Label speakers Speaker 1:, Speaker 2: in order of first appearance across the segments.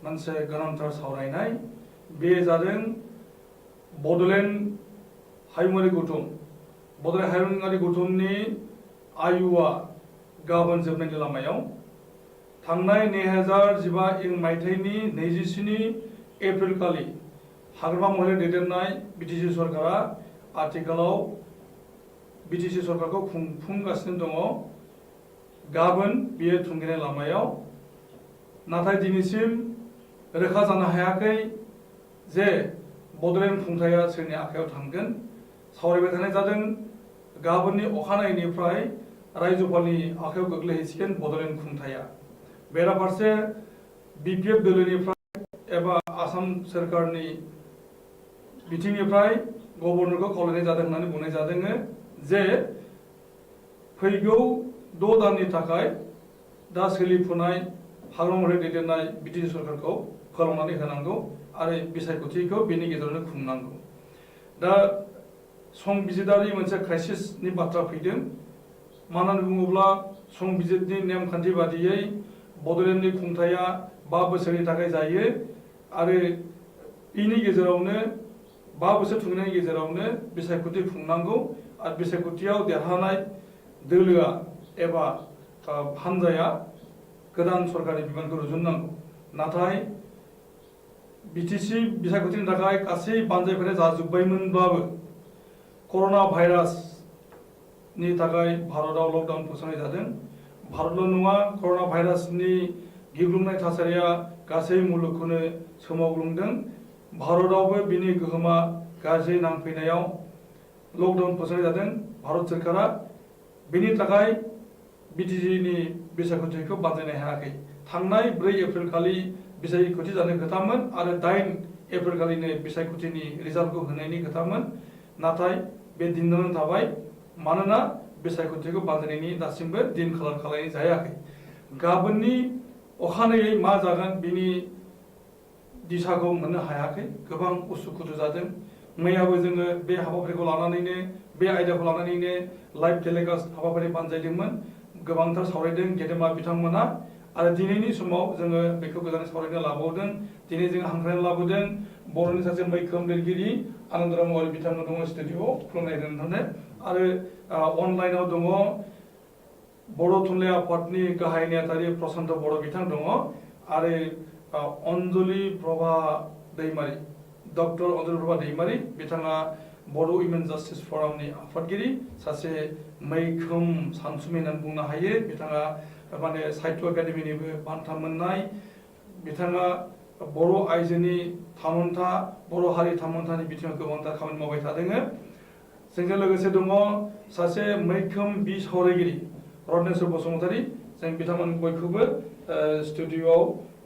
Speaker 1: मोनसे गोनांथार सावरायनाय बे जादों बड'लेण्ड हायुङारि गौथुम बड'लेण्ड हायुङारि गौथुमनि आयुआ गाबोन जोबनायनि लामायाव थांनाय 2015 मायथाइनि 27 एप्रिल खालि हाग्रामा महिलारि दैदेननाय बिटिसि सरकारा आथिखालाव बिटिसि सरकारखौ खुंफुंगासिनो दङ। गाबोन बियो थुंगेनाय लामायाव नाथाय दिनैसिम रोखा जानो हायाखै जे बड'लेण्ड खुंथाया सोरनि आखायाव थांगोन। सावरायबाय थानाय जादों गाबोननि अखानायैनिफ्राय रायजोपालनि आखायाव गोग्लैहैसिगोन बड'लेण्ड खुंथाया। बेराफारसे बिपिएफ दोलोनिफ्राय एबा आसाम सोरखारनि बिथिंनिफ्राय गभर्नरखौ खावलायनाय जादों होननानै बुंनाय जादों जे फैगौ 6 दाननि थाखाय दा सोलिफुनाय हाग्रामा महिलारि दैदेननाय बिटिसि सरकारखौ फोलावनानै होनांगौ आरो बिसायख'थिखौ बेनि गेजेरावनो खुंनांगौ। दा संबिजिदारि मोनसे क्राइसिसनि बाथ्रा फैदों। मानो होननानै बुङोब्ला संबिजितनि नेमखान्थि बादियै बड'लेण्डनि खुंथाया 5 बोसोरनि थाखाय जायो आरो बेनि गेजेरावनो 5 बोसोर खुंनायनि गेजेरावनो बिसायख'थि खुंनांगौ आरो बिसायख'थियाव देरहानाय दोलोआ एबा हानजाया गोदान सरकारनि बिबानखौ रुजुननांगौ। नाथाय बिटिसि बिसायख'थिनि थाखाय गासै बानजायफोरा जाजोब्बायमोनब्लाबो कर'ना भाइरासनि थाखाय भारतआव लकडाउन फोसावनाय जादों। भारतल' नङा, कर'ना भाइरासनि गिग्लुंनाय थासारिया गासै मुलुगखौनो सोमावग्लुंदों। भारतआवबो बिनि गोहोमा गाज्रि नांफैनायाव लकडाउन फोसावनाय जादों। भारत सोरखारा बेनि थाखाय बिटिसिनि बिसायख'थिखौ बानजायनो हायाखै। थांनाय 4 एप्रिल खालि बिसायख'थि जानो खोथामोन आरो 8 एप्रिल खालिनो बिसायख'थिनि रिजाल्टखौ होनायनि खोथामोन। नाथाय बे दिनदानो थाबाय मानोना बिसायख'थिखौ बानजायनायनि दासिमबो दिन खालामनाय जायाखै। गाबोननि अखानायै मा जागोन बिनि दिशाखौ मोननो हायाखै। गोबां उसुखुथु जादों। मैयाबो जोङो बे हाबाफारिखौ लानानैनो बे आयदाखौ लानानैनो लाइभ टेलिकास्ट हाबाफारि बानजायदोंमोन। गोबांथार सावरायदों गेदेमा बिथांमोना आरो दिनैनि समाव जोङो बेखौ गोदानै सावरायनो लाबावदों। दिनै जों हांख्रायना लाबोदों बर'नि सासे मैखोम लिरगिरि आनन्दराम औवारि बिथांमोन दङ स्टुडिअ'आव खुलुमनाय नोंथांनो आरो अनलाइनाव दङ बर' थुनलाइ आफादनि गाहाय नेहाथारि प्रसान्त बर' बिथां दङ आरो अन्जलि प्रभा दैमारि डक्टर अन्जलि प्रभा दैमारि बिथाङा बर' उइमेन जास्टिस फरामनि आफादगिरि सासे मैखोम सानसुमै होननानै बुंनो हायो। बिथाङा माने साहित्य एकाडेमिनिबो बान्था मोननाय। बिथाङा बर' आइजोनि थामोनथा बर' हारि थामोनथानि बिथिङाव गोबांथार खामानि मावबाय थादों। जोंजों लोगोसे दङ सासे मैखोम बिसावरायगिरि रत्नेस्वर बसुमतारी। जों बिथांमोन बयखौबो स्टुडिअ'आव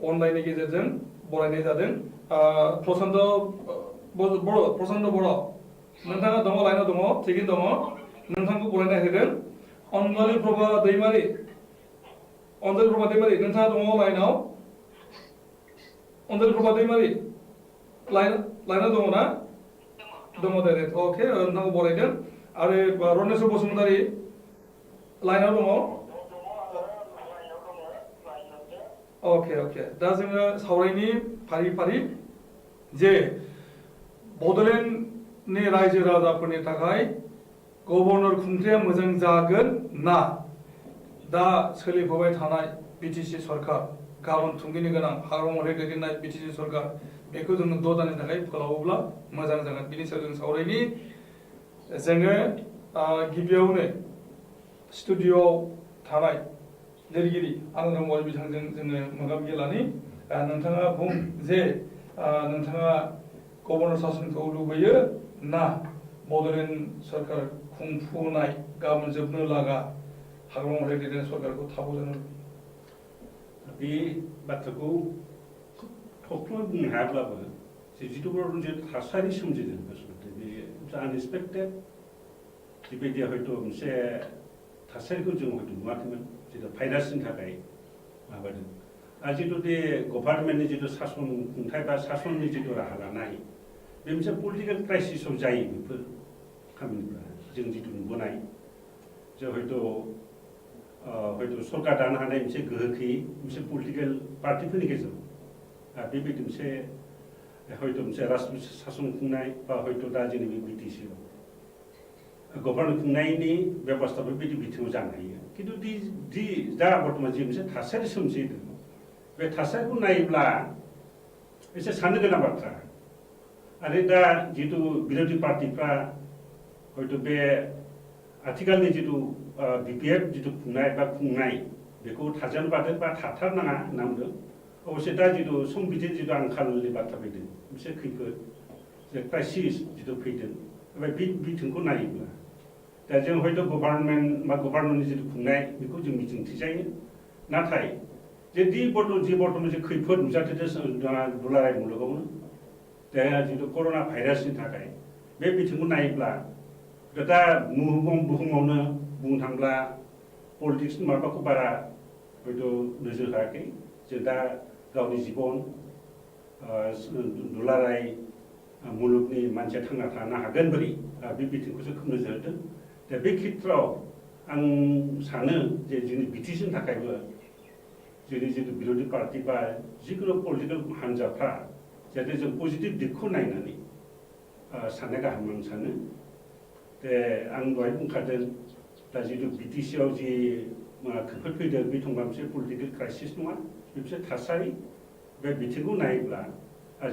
Speaker 1: अनलाइननि गेजेरजों बरायनाय जादों। प्रसान्त बर' नोंथाङा दङ लाइनाव दङ थिगैनो दङ नोंथांखौ बरायनाय होदों। अन्जलि प्रभा दैमारि नोंथाङा दङ लाइनाव। अन्जलि प्रभा दैमारि लाइनाव दङ ना? दङ दे अके नोंथांखौ बरायदों आरो रत्नेस्वर बसुमतारी लाइनाव दङ। अके दा जोङो सावरायनि फारि फारि जे बड'लेण्डनि रायजो राजाफोरनि थाखाय गभर्नर खुंथाया मोजां जागोन ना दा सोलिफुबाय थानाय बिटिसि सरकार गाबोन थुंगिनो गोनां हाग्रामा महिलारि दैदेननाय बिटिसि सरकार बेखौ जोङो 6 दाननि थाखाय फोलावोब्ला मोजां जागोन। बिनि सायाव जों सावरायनि। जोङो गिबियावनो स्टुडिअ'आव थानाय लिरगिरि आनन्दराम औवारि बिथांजों जोङो मोगा मोगि लानि। नोंथाङा बुं जे नोंथाङा गभर्नर सासनखौ लुबैयो ना बड'लेण्ड सरकार खुंफुनाय गाबोन जोबनो लागा हाग्रामा महिलारि दैदेननाय सरकारखौ थाबो जानो लुबैयो?
Speaker 2: बे बाथ्राखौ थबथ' बुंनो हायाब्लाबो जिथु थासारि सोमजिदों आसलथे बे आनएक्सपेक्टेड बेबायदिया हयथ' मोनसे थासारिखौ जों हयथ' नुवाखैमोन जितु भाइरासनि थाखाय माबादों आरो जितु बे गभार्नमेन्टनि जितु सासन खुंथाय बा सासननि जितु राहा लानाय बे मोनसे पलिटिकेल क्राइसिसआव जायो बेफोर खामानिफ्रा जों जितु नुबोनाय जों हयथ' सरकार दानो हानाय मोनसे गोहो गैयै मोनसे पलिटिकेल पार्टिफोरनि गेजेराव बेबायदि मोनसे हयथ' मोनसे राजनीति सासन खुंनाय बा हयथ' दा जोंनि बे बिटिसि गभर्नमेन्ट खुंनायनि बेबस्था बेबायदि बिथिङाव जानो हायो खिन्थु दा बर्थमान जि मोनसे थासारि सोमजिदों बे थासारिखौ नायोब्ला एसे साननो गोनां बाथ्रा आरो दा जितु बिरोधी पार्टिफ्रा हयथ' बे आथिखालनि जितु बिपिएफ जितु खुंनाय बेखौ थाजानो बादों बा थाथारनाङा होनना बुंदों अबसे दा जितु संबिजित जितु आंखालनि बाथ्रा फैदों मोनसे खैफोद जे क्राइसिस जितु फैदों बे बिथिंखौ नायोब्ला दा जों हयथ' गभर्नमेन्टनि जितु खुंनाय बेखौ जों मिजिंथिजायो नाथाय जि बर्थमान जे खैफोद नुजाथिदों दुलाराय मुलुगावनो दा जितु कर'ना भाइरासनि थाखाय बे बिथिंखौ नायोब्ला दा बुहुमावनो बुंनो थांब्ला पलिटिक्सनि माबाखौ बारा हयथ' नोजोर होआखै जों दा गावनि जिबन दुलाराय मुलुगनि मानसिया थांना थानो हागोन बोरै बे बिथिंखौसो खोब नोजोर होदों दा बे खेत्रआव आं सानो जे जोंनि बिटिसिनि थाखायबो जोंनि जितु बिरोधी पार्टी बा जिखुनु पलिटिकेल हान्जाफ्रा जाहाथे जों पजिटिभ दिगखौ नायनानै साननाय गाहाम आं सानो आं दहाय बुंखादों दा जितु बिटिसिआव जि खैफोद फैदों बे थंबा मोनसे पलिटिकेल क्राइसिस नङा बे मोनसे थासारि बे बिथिंखौ नायोब्ला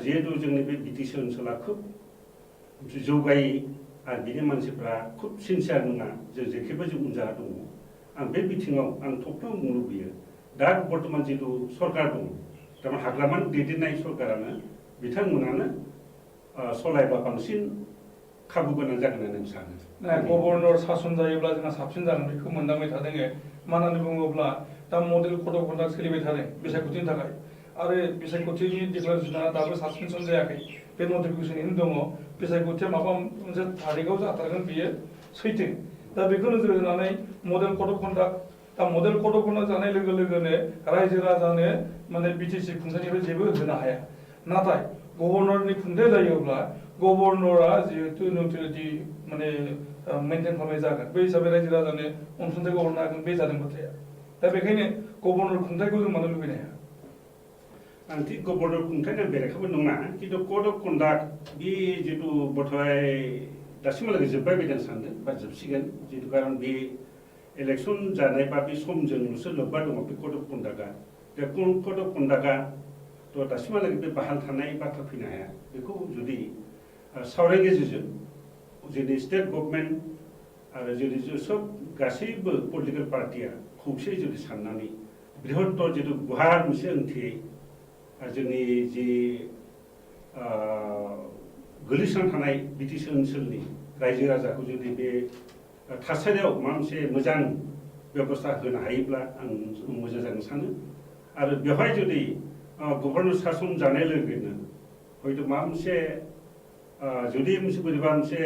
Speaker 2: जिहेतु जोंनि बे बिटिसि ओनसोला खोब मोनसे जौगायै आरो बिनि मानसिफ्रा खोब सिनसियार नङा जों जेखेबो जों उनजाना दङ आं बे बिथिङाव आं थफ्लाव बुंनो लुबैयो दा बर्थमान जितु सरकार दङ थारमाने हाग्रामानि दैदेननाय सरकारानो बिथांमोनानो सलायबा बांसिन खाबु गोनां जागोन होननानै आं सानो
Speaker 1: गभर्नर सासन जायोब्ला जोंहा साबसिन जागोन बेखौ मोनदांबाय थादों मानो होननानै बुङोब्ला दा मडेल कड अफ कन्डाक्ट सोलिबाय थादों बिसायख'थिनि थाखाय आरो बिसायख'थिनि डिक्लारेसना दाबो सासपेनसन जायाखै बे नटिफिकेसनैनो दङ बिसायख'थिया माबा मोनसे थारिखआव जाथारगोन बेयो सैथो दा बेखौ नोजोर होनानै मडेल कड अफ कन्डाक्ट दा मडेल कड अफ कन्डाक्ट जानाय लोगो लोगोनो रायजो राजानो माने बिटिसि खुंथायनिफ्राय जेबो होनो हाया नाथाय गभर्नरनि खुंथाय जायोब्ला गभर्नरा जिहेतु निउट्रेलिटि माने मेनटेन खालामनाय जागोन बे हिसाबै रायजो राजानो अनसुंथाइखौ हरनो हागोन बे जादों बाथ्राया दा बेखायनो गभर्नर खुंथायखौ जों मानो लुबैनो हाया
Speaker 2: आं थिग गभर्नर खुंथायनि बेरेखाबो नङा खिन्थु कड अफ कन्डाक्ट बे जितु बथाय दासिमहालागै जोब्बाय बायदि आं सानदों बा जोबसिगोन जितु खारन बे इलेक्सन जानाय बा बे समजोंल'सो लोब्बा दङ बे कड अफ कन्डाक्टआ बे कड अफ कन्डाक्टआ थ' दासिमहालागै बे बाहाल थानाय बाथ्रा फैनो हाया बेखौ जुदि सावरायनि गेजेरजों जोंनि स्टेट गभर्नमेन्ट आरो जोंनि सब गासैबो पलिटिकेल पार्टिया खौसेयै जुदि साननानै बृहत्तर जितु गुवार मोनसे ओंथियै जोंनि जि गोलैसोनानै थानाय बिटिसि ओनसोलनि रायजो राजाखौ जुदि बे थासारियाव माबा मोनसे मोजां बेबस्था होनो हायोब्ला आं मोजां जागोन सानो आरो बेवहाय जुदि गभर्नर सासन जानाय लोगोनो हयथ' माबा मोनसे जुदि मोनसे बोरैबा मोनसे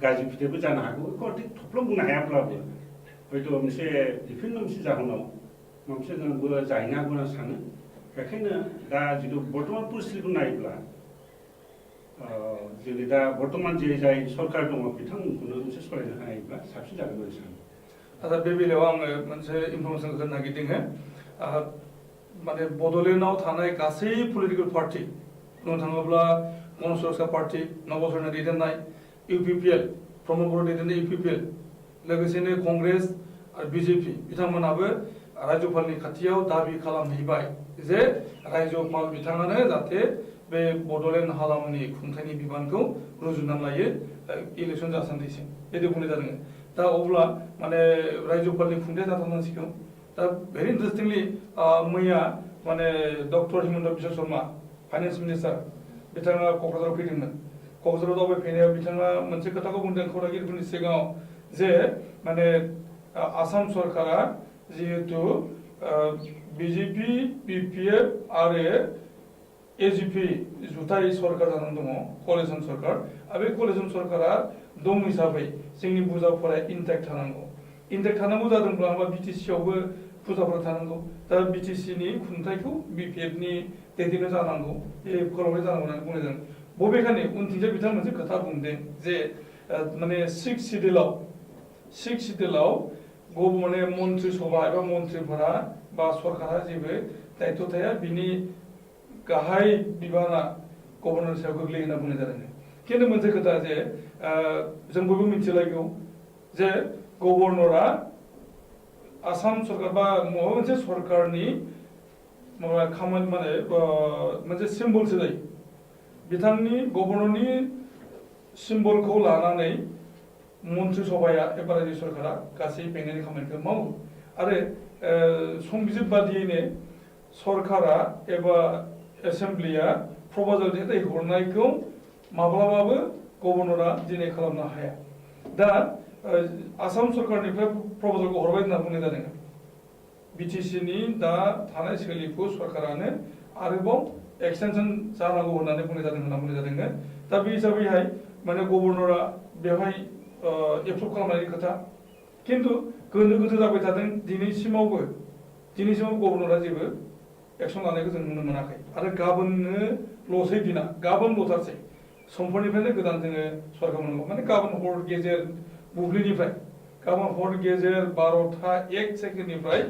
Speaker 2: गाज्रि फिथाइबो जानो हागौ बेखौ थफ्ल' बुंनो हायाब्लाबो हयथ' मोनसे बिभिन्न मोनसे जाहोनाव माबा मोनसे जोंबो जाहैनो हागौ होनना सानो बेखायनो दा जितु बर्थमान परिस्थितिखौ नायोब्ला जोंनि दा बर्थमान जे जाय सरकार दङ बिथांमोनखौनो मोनसे सालायनो हायोब्ला साबसिन जागोन होननानै सानो
Speaker 1: आदा बे बेलायाव आङो मोनसे इनफरमेसन होनो नागिरदों माने बड'लेण्डआव थानाय गासै पलिटिकेल पार्टि बुंनो थाङोब्ला गण सुरक्षा पार्टि नबसरना दैदेननाय इउपिपिएल प्रमद बर' दैदेननाय इउपिपिएल लोगोसेनो कंग्रेस आरो बिजेपि बिथांमोनाबो रायजोपालनि खाथियाव दाबि खालामहैबाय जे रायजोपाल बिथाङानो जाहाथे बे बड'लेण्ड हालामनि खुंथायनि बिबानखौ रुजुनानै लायो इलेक्सन जासान्दिसिम बिदि बुंनाय जादों दा अब्ला माने रायजोपालनि खुंथाया जाथारनांसिगौ दा भेरि इन्टारेस्टिंलि मैया माने doctor Himanta Biswa Sharma finance minister बिथाङा क'क्राझाराव फैदोंमोन क'क्राझाराव दावबायफैनायाव बिथाङा मोनसे खोथाखौ बुंदों खौरांगिरिफोरनि सिगाङाव जे माने आसाम सरकारा जिहेतु बिजेपि बिपिएफ आरो एजिपि जुथाइ सरकार जानानै दङ कलिसन सरकार आरो बे कलिसन सरकारा दं हिसाबै जोंनि बुजाफोरा इन्टेक्ट थानांगौ जादोंब्ला होमबा बिटिसिआवबो फुजाफोरा थानांगौ दा बिटिसिनि खुंथायखौ बिपिएफनि दैदेननो जानांगौ बे खालामनाय जानांगौ होननानै बुंनाय जादों बबेखानि उनथिंजाय बिथाङा मोनसे खोथा बुंदों जे माने सिक्स सिडिउलाव माने मन्त्रि सभा एबा मन्थ्रिफोरा बा सरकारा जेबो दायित्व थाया बिनि गाहाय बिबाना गभर्नर सायाव गोग्लैयो होनना बुंनाय जादों खिन्थु मोनसे खोथा जे जों बयबो मिथिलायगौ जे गभर्नरा आसाम सरकार बा माबा मोनसे सरकारनि माबा खामानि माने मोनसे सिम्बलसो जायो बिथांनि गभर्नरनि सिम्बलखौ लानानै मन्त्रि सभाया एबा रायजो सरकारा गासै बेंनायनि खामानिखौ मावो आरो संबिजित बादियैनो सरकारा एबा एसेम्ब्लिया प्रप'जाल हरनायखौ माब्लाबाबो गभर्नरा दिनै खालामनो हाया दा आसाम सरकारनिफ्राय प्रप'जालखौ हरबाय होनना बुंनाय जादों बिटिसिनि दा थानाय सोलिफु सरकारानो आरोबाव एक्सटेनसन जानांगौ होननानै बुंनाय जादों होनना बुंनाय जादों दा बे हिसाबैहाय माने गभर्नरा बेवहाय एप्रुभ खालामनायनि खोथा खिन्थु गोनो गोथो जाबाय थादों दिनैसिमावबो गभर्नरा जेबो एक्सन लानायखौ जों नुनो मोनाखै आरो गाबोननोल'सै दिना गाबोनल'थारसै समफोरनिफ्रायनो गोदान जोङो सरकार मोननांगौ माने गाबोन हर गेजेर बुब्लिनिफ्राय गाबोन हर गेजेर 12:01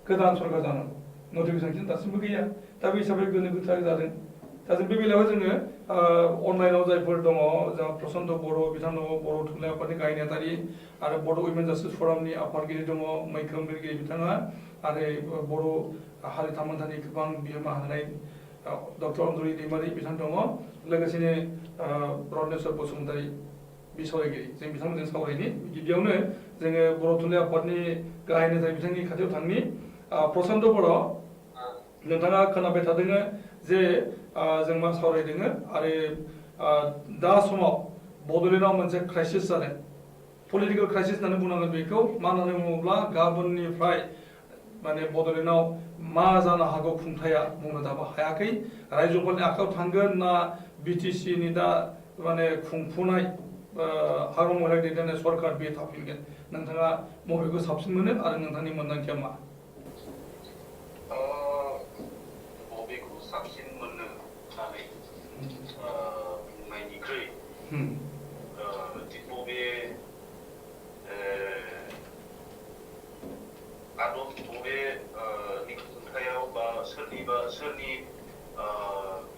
Speaker 1: गोदान सरकार जानांगौ नटिफिकेसन दासिमबो गैया दा बे हिसाबै गोनो गोथो जादों दा जों बे बेलायाव जोङो अनलाइनाव जायफोर दङ जोंहा प्रसन्त बर' बिथां दङ बर' थुनलाइ आफादनि गाहाय नेहाथारि आरो बड' उइमेन जास्टिस फरामनि आफादगिरि दङ मैखोम लिरगिरि बिथाङा आरो बर' हारि थामोनथानि गोबां बिहोमा होनाय डक्टर अनजलि दैमारि बिथां दङ लोगोसेनो रत्नेश्वर बसुमतारी बिसावरायगिरि जों बिथांमोनजों सावरायनि गिबियावनो जोङो बर' थुनलाइ आफादनि गाहाय नेहाथारि बिथांनि खाथियाव थांनि प्रसन्त बर' नोंथाङा खोनाबाय थादों जे जों मा सावरायदों आरो दा समाव बड'लेण्डआव मोनसे क्राइसिस जादों पलिटिकेल क्राइसिस होननानै बुंनांगोन बेखौ मा होननानै बुङोब्ला गाबोननिफ्राय माने बड'लेण्डआव मा जानो हागौ खुंथाया बुंनो दाबो हायाखै रायजोफोरनि आखायाव थांगोन ना बिटिसिनि दा माने खुंफुनाय हाग्रा महिला दैदेननाय सरकार बे थाफिनगोन नोंथाङा बबेखौ साबसिन मोनो आरो नोंथांनि मोन्दांथिया मा
Speaker 3: बबेखौ साबसिन मोनो होननानै बुंनायनिख्रुइ बबे आदब बबे खुंथायाव बा सोरनि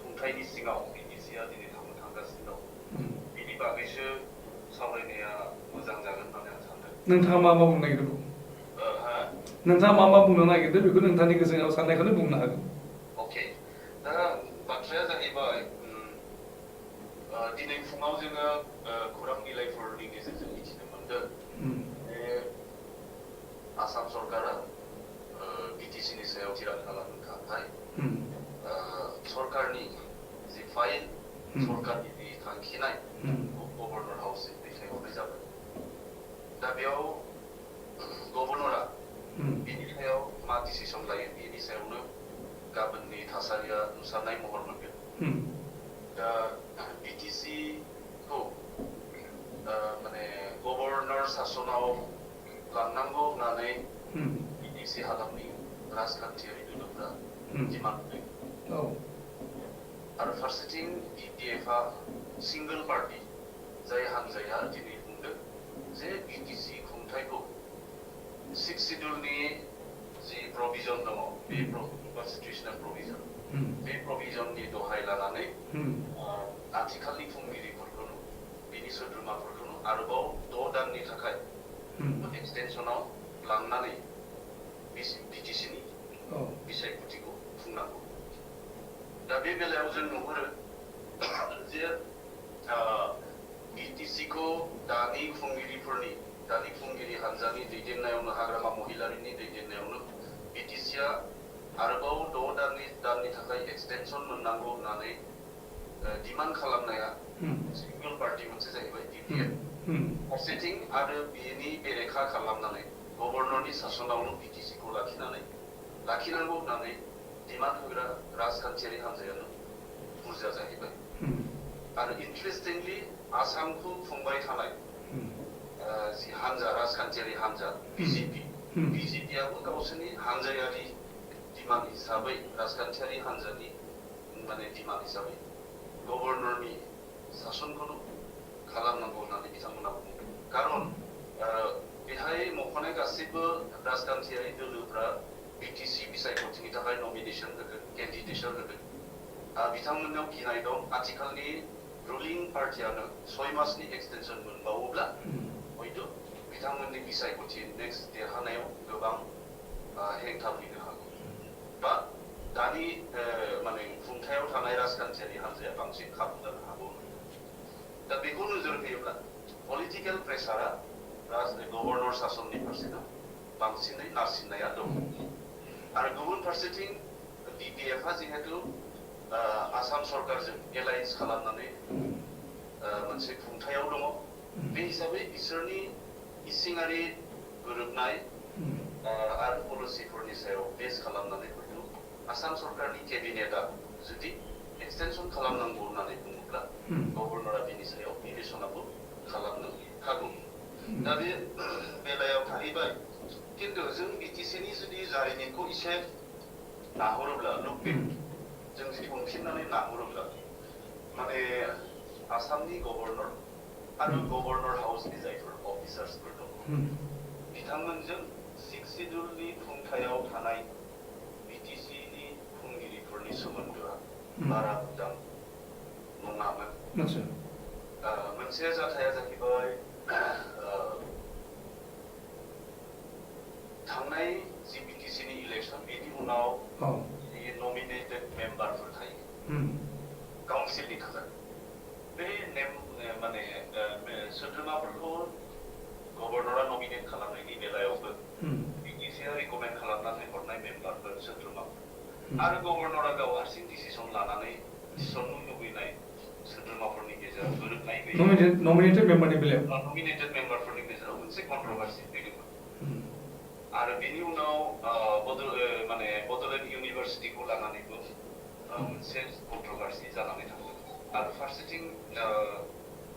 Speaker 3: खुंथायनि सिङाव बिटिसिआ दिनै थांगासिनो दं बिनि बागैसो सावरायनाया मोजां जागोन होननानै आं सानदों
Speaker 1: नोंथाङा मा मा बुंनो नागिरदों नोंथाङा मा बुंनो नागिरदों बेखौ नोंथांनि गोसोआव साननायखौनो बुंनो हागोन
Speaker 3: अके दा बाथ्राया जाहैबाय दिनै फुङाव जोङो खौरां बिलाइफोरनि गेजेरजों मिथिनो मोनदों आसाम सरकारा बिटिसिनि सायाव थिरांथा लानो थाखाय सरकारनि जि फाइल सरकारनि जि थांखिनाय गभर्नर हाउससिम दैथायहरनाय जाबाय दा बेयाव गभर्नरा बिनि सायाव मा डिसिसन लायो बिनि सायावनो गाबोननि थासारिया नुसारनाय महर मोनगोन दा बिटिसिखौ माने गभर्नर सासनाव लांनांगौ होननानै बिटिसि हालामनि राजखान्थियारि दोलोफोरा डिमान्ड होदों आरो फारसेथिं बिपिएफआ सिंगल पार्टी जाय हान्जाया दिनै बुंदों जे बिटिसि खुंथायखौ 6 शिड्युलनि जि प्रभिजन दङ बे कनस्टिटिउसनेल प्रभिजन बे प्रभिजननि दहाय लानानै आथिखालनि खुंगिरिफोरखौनो बिनि सोद्रोमाफोरखौनो आरोबाव 6 दाननि थाखाय एक्सटेनसनाव लांनानै बिटिसिनि बिसायख'थिखौ खुंनांगौ दा बे बेलायाव जों नुहुरो जे बिटिसिखौ दानि खुंगिरि हान्जानि दैदेननायावनो हाग्रामा महिलारिनि दैदेननायावनो बिटिसिआ आरोबाव 6 दाननि थाखाय एक्सटेनसन मोननांगौ होननानै डिमान्ड खालामनाया सिंगल पार्टी मोनसे जाहैबाय बिपिएफ फारसेथिं आरो बेनि बेरेखा खालामनानै गभर्नरनि सासनावनो बिटिसिखौ लाखिनांगौ होननानै डिमान्ड होग्रा राजखान्थियारि हान्जायानो बुरजा जाहैबाय आरो इन्टारेस्टिंलि आसामखौ खुंबाय थानाय जि हान्जा राजखान्थियारि हान्जा बिजेपिआबो गावसोरनि हान्जायारि डिमान्ड हिसाबै राजखान्थियारि हान्जानि माने डिमान्ड हिसाबै गभर्नरनि सासनखौनो खालामनांगौ होननानै बिथांमोना बुंदों खारन बेहाय मख'नाय गासैबो राजखान्थियारि दोलोफ्रा बिटिसि बिसायख'थिनि थाखाय नमिनेसन होगोन केन्डिडेटसन होगोन बिथांमोननाव गिनाय दं आथिखालनि रुलिं पार्टियानो 6 मासनि एक्सटेनसन मोनबावोब्ला हयथ' बिथांमोननि बिसायख'थि नेक्स्ट देरहानायाव गोबां हेंथा फैनो हागौ बा दानि माने खुंथायाव थानाय राजखान्थियारि हान्जाया बांसिन खाबु जानो हागौ दा बेखौ नोजोर होयोब्ला पलिटिकेल प्रेसारा गभर्नर सासननि फारसेनो बांसिनै नारसिननाया दं आरो गुबुन फारसेथिं बिपिएफआ जिहेतु आसाम सरकारजों एलायन्स खालामनानै मोनसे खुंथायाव दङ बे हिसाबै बिसोरनि इसिङारि गोरोबनाय आरो पलिसिफोरनि सायाव बेस खालामनानै आसाम सरकारनि केबिनेटआ जुदि एक्सटेनसन खालामनांगौ होननानै बुङोब्ला गभर्नरा बेनि सायाव बिबेचनाबो खालामनो हागौ दा बे बेलायाव थाहैबाय किन्तु जों बिटिसिनि जुदि जारिमिनखौ एसे नाहरोब्ला लुकबेक जों जुदि उनफिननानै नाहरोब्ला माने आसामनि गभर्नर आरो गभर्नर हाउसनि जायफोर अफिसार्सफोर दङ बिथांमोनजों 6 सिड्युलनि खुंथायाव थानाय बिटिसिनि खुंगिरिफोरनि सोमोन्दोआ बारा मोजां नङामोन मोनसे जाथाया जाहैबाय थांनाय जि बिटिसिनि इलेक्सन बेनि उनाव नमिनेटेड मेम्बारफोर थायो काउन्सिलनि थाखाय बे माने सोद्रोमाफोरखौ गभर्नरा नमिनेट खालामनायनि बेलायावबो बिटिसिआ रिकमेन्ड खालामनानै हरनाय मेम्बारफोर सोद्रोमाफोर आरो गभर्नरा गाव हारसिं डिसिसन लानानै थिसननो लुबैनाय सोद्रोमाफोरनि गेजेराव गोरोबनाय गैयै
Speaker 1: नमिनेटेड मेम्बारनि बेलायाव
Speaker 3: नमिनेटेड मेम्बारफोरनि गेजेराव मोनसे कन्ट्रोभार्सि फैदोंमोन आरो बेनि उनाव माने बड'लेण्ड इउनिभार्सिटिखौ लानानैबो मोनसे कन्ट्रोभार्सि जानानै थांदों आरो फारसेथिं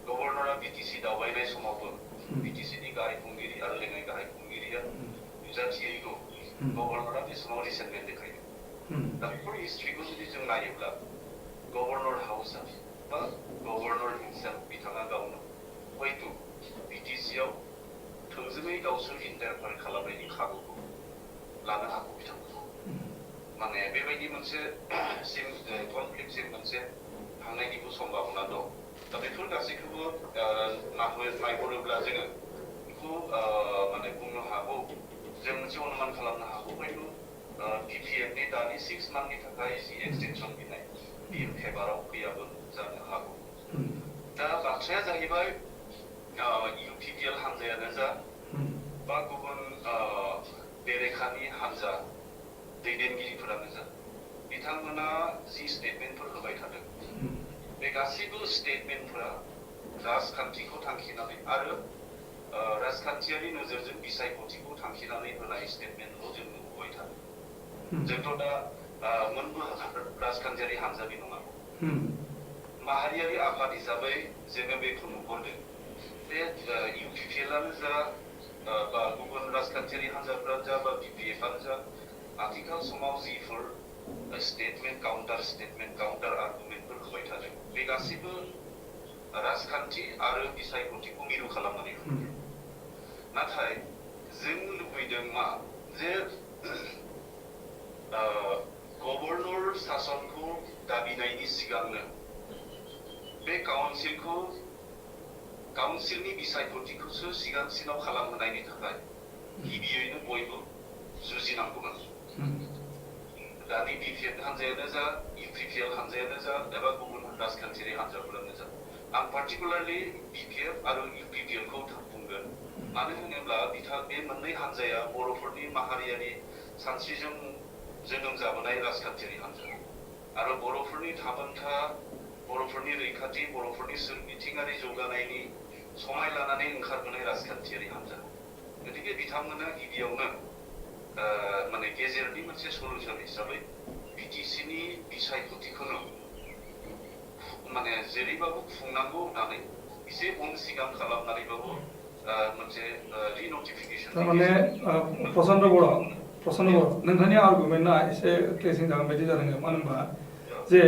Speaker 3: गभर्नरा बिटिसि दावबायनाय समावबो बिटिसिनि गाहाय खुंगिरि आरो लेङाइ गाहाय खुंगिरिया नुजाथियैखौ गभर्नरा बे समाव रिसेन्टमेन्ट देखायदों दा बेफोर हिस्ट्रिखौ जुदि जों नायोब्ला गभर्नर हाउसआ बा गभर्नर हिमसेल्फ बिथाङा गावनो हयथ' बिटिसिआव थोंजोङै गावसोर इन्टारफेयार खालामनायनि खाबुखौ लानो हागौ बिथांमोना माने बेबायदि मोनसे कनफ्लिक्टसिम मोनसे थांनायनिबो सम्भाबना दं दा बेफोर गासैखौबो नायहरोब्ला जोङो बेखौ माने बुंनो हागौ जों मोनसे अनुमान खालामनो हागौ हयथ' बिपिएफनि दानि 6 मान्थनि थाखाय जि एक्सटेनसन बिनाय बियो फेभाराव फैयाबो जानो हागौ दा बाथ्राया जाहैबाय इउपिपिएल हान्जायानो जा बा गुबुन बेरेखानि हान्जा दैदेनगिरिफोरानो जा बिथांमोना जि स्टेटमेन्टफोर होबाय थादों बे गासैबो स्टेटमेन्टफोरा राजखान्थिखौ थांखिनानै आरो राजखान्थियारि नोजोरजों बिसायख'थिखौ थांखिनानै होनाय स्टेटमेन्टल' जों नुबाय थादों जोंथ' दा मोनबो राजखान्थियारि हान्जानि नङा माहारियारि आफाद हिसाबै जोङो बेखौ नुहरदों बे इउपिपिएलआनो जा बा गुबुन राजखान्थियारि हान्जाफोरानो जा बा बिपिएफआनो जा आथिखाल समाव जिफोर स्टेटमेन्ट काउन्टार आर्गुमेन्टफोर होबाय थादों बे गासैबो राजखान्थि आरो बिसायख'थिखौ मिरु खालामनानै होदों नाथाय जों लुबैदों मा जे गभर्नर सासनखौ दाबिनायनि सिगांनो बे काउन्सिलनि बिसायख'थिखौसो सिगांसिनाव खालामहोनायनि थाखाय गिबियैनो बयबो जुजिनांगौमोन दानि बिपिएफ हान्जायानो जा इउपिपिएल हान्जायानो जा एबा गुबुन राजखान्थियारि हान्जाफोरानो जा आं पार्टिकुलारलि बिपिएफ आरो इउपिपिएलखौ बुंगोन मानो होनोब्ला बे मोननै हान्जाया बर'फोरनि माहारियारि सानस्रिजों जोनोम जाबोनाय राजखान्थियारि हान्जा आरो बर'फोरनि थामोनथा बर'फोरनि रैखाथि बर'फोरनि सोरबिथिङारि जौगानायनि समाय लानानै ओंखारबोनाय राजखान्थियारि हान्जा गतिके बिथांमोना गिबियावनो माने गेजेरनि मोनसे सलुसन हिसाबै बिटिसिनि बिसायख'थिखौनो माने जेरैबाबो खुंनांगौ होननानै एसे उन सिगां खालामनानैबाबो मोनसे रिनटिफिकेसन
Speaker 1: माने प्रशान्त बर' नोंथांनि आर्गुमेन्टआ एसे क्लेसिं जागोन बायदि जादों मानो होनबा जे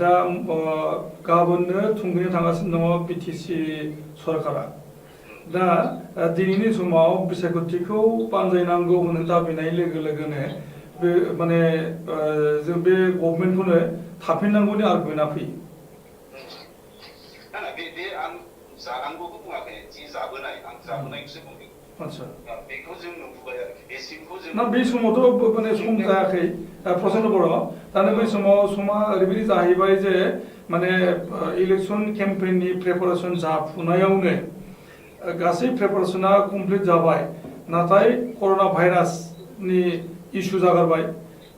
Speaker 1: दा गाबोननो थुंगिनो थांगासिनो दङ बिटिसि सरकारा दा दिनैनि समाव बिसायख'थिखौ बानजायनांगौ होनना दाबिनाय लोगो लोगोनो बे माने जों बे गभर्नमेन्टखौनो थाफिननांगौनि आर्गुमेन्टआ फैयो।
Speaker 3: ना बे आं जानांगौखौ बुङाखै जि जाबोनाय आं जाबोनायखौसो बुंदों।
Speaker 1: आच्छा
Speaker 3: बेखौ जों नुबोबाय आरोखि बेसिमखौ जों
Speaker 1: ना बे समावथ' माने सम जायाखै प्रसेन्ट बर' दानो बै समाव समा ओरैबायदि जाहैबाय जे माने इलेक्सन केम्पेइननि प्रिपारेसन जाफुनायावनो गासै प्रिपारेसना कमप्लिट जाबाय नाथाय कर'ना भाइरासनि इस्यु जागारबाय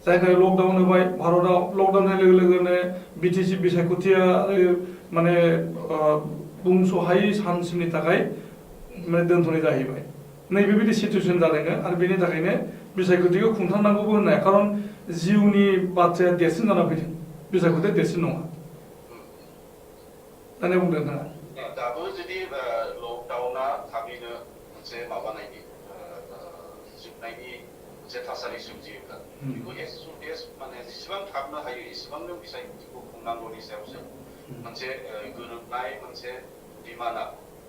Speaker 1: जायनि थाखाय लकडाउन होबाय भारतआव लकडाउन होनाय लोगो लोगोनो बिटिसि बिसायख'थिया माने बुंस'हायै सानसिमनि थाखाय माने दोनथ'नाय जाहैबाय नैबेबायदि सिचुवेसन जादों आरो बेनि थाखायनो बिसायख'थिखौ खुंथारनांगौबो होननाय खारन जिउनि बाथ्राया देरसिन जाना फैदों बिसायख'थिया देरसिन नङा दानिया बुंदों नोंथाङा
Speaker 3: दाबो जुदि लकडाउना थाबैनो मोनसे माबानायनि जोबनायनि मोनसे थासारि सोमजियोब्ला बेखौ माने जेसेबां थाबनो हायो एसेबांनो बिसायख'थिखौ खुंनांगौनि सायावसो मोनसे गोरोबनाय मोनसे डिमान्डआ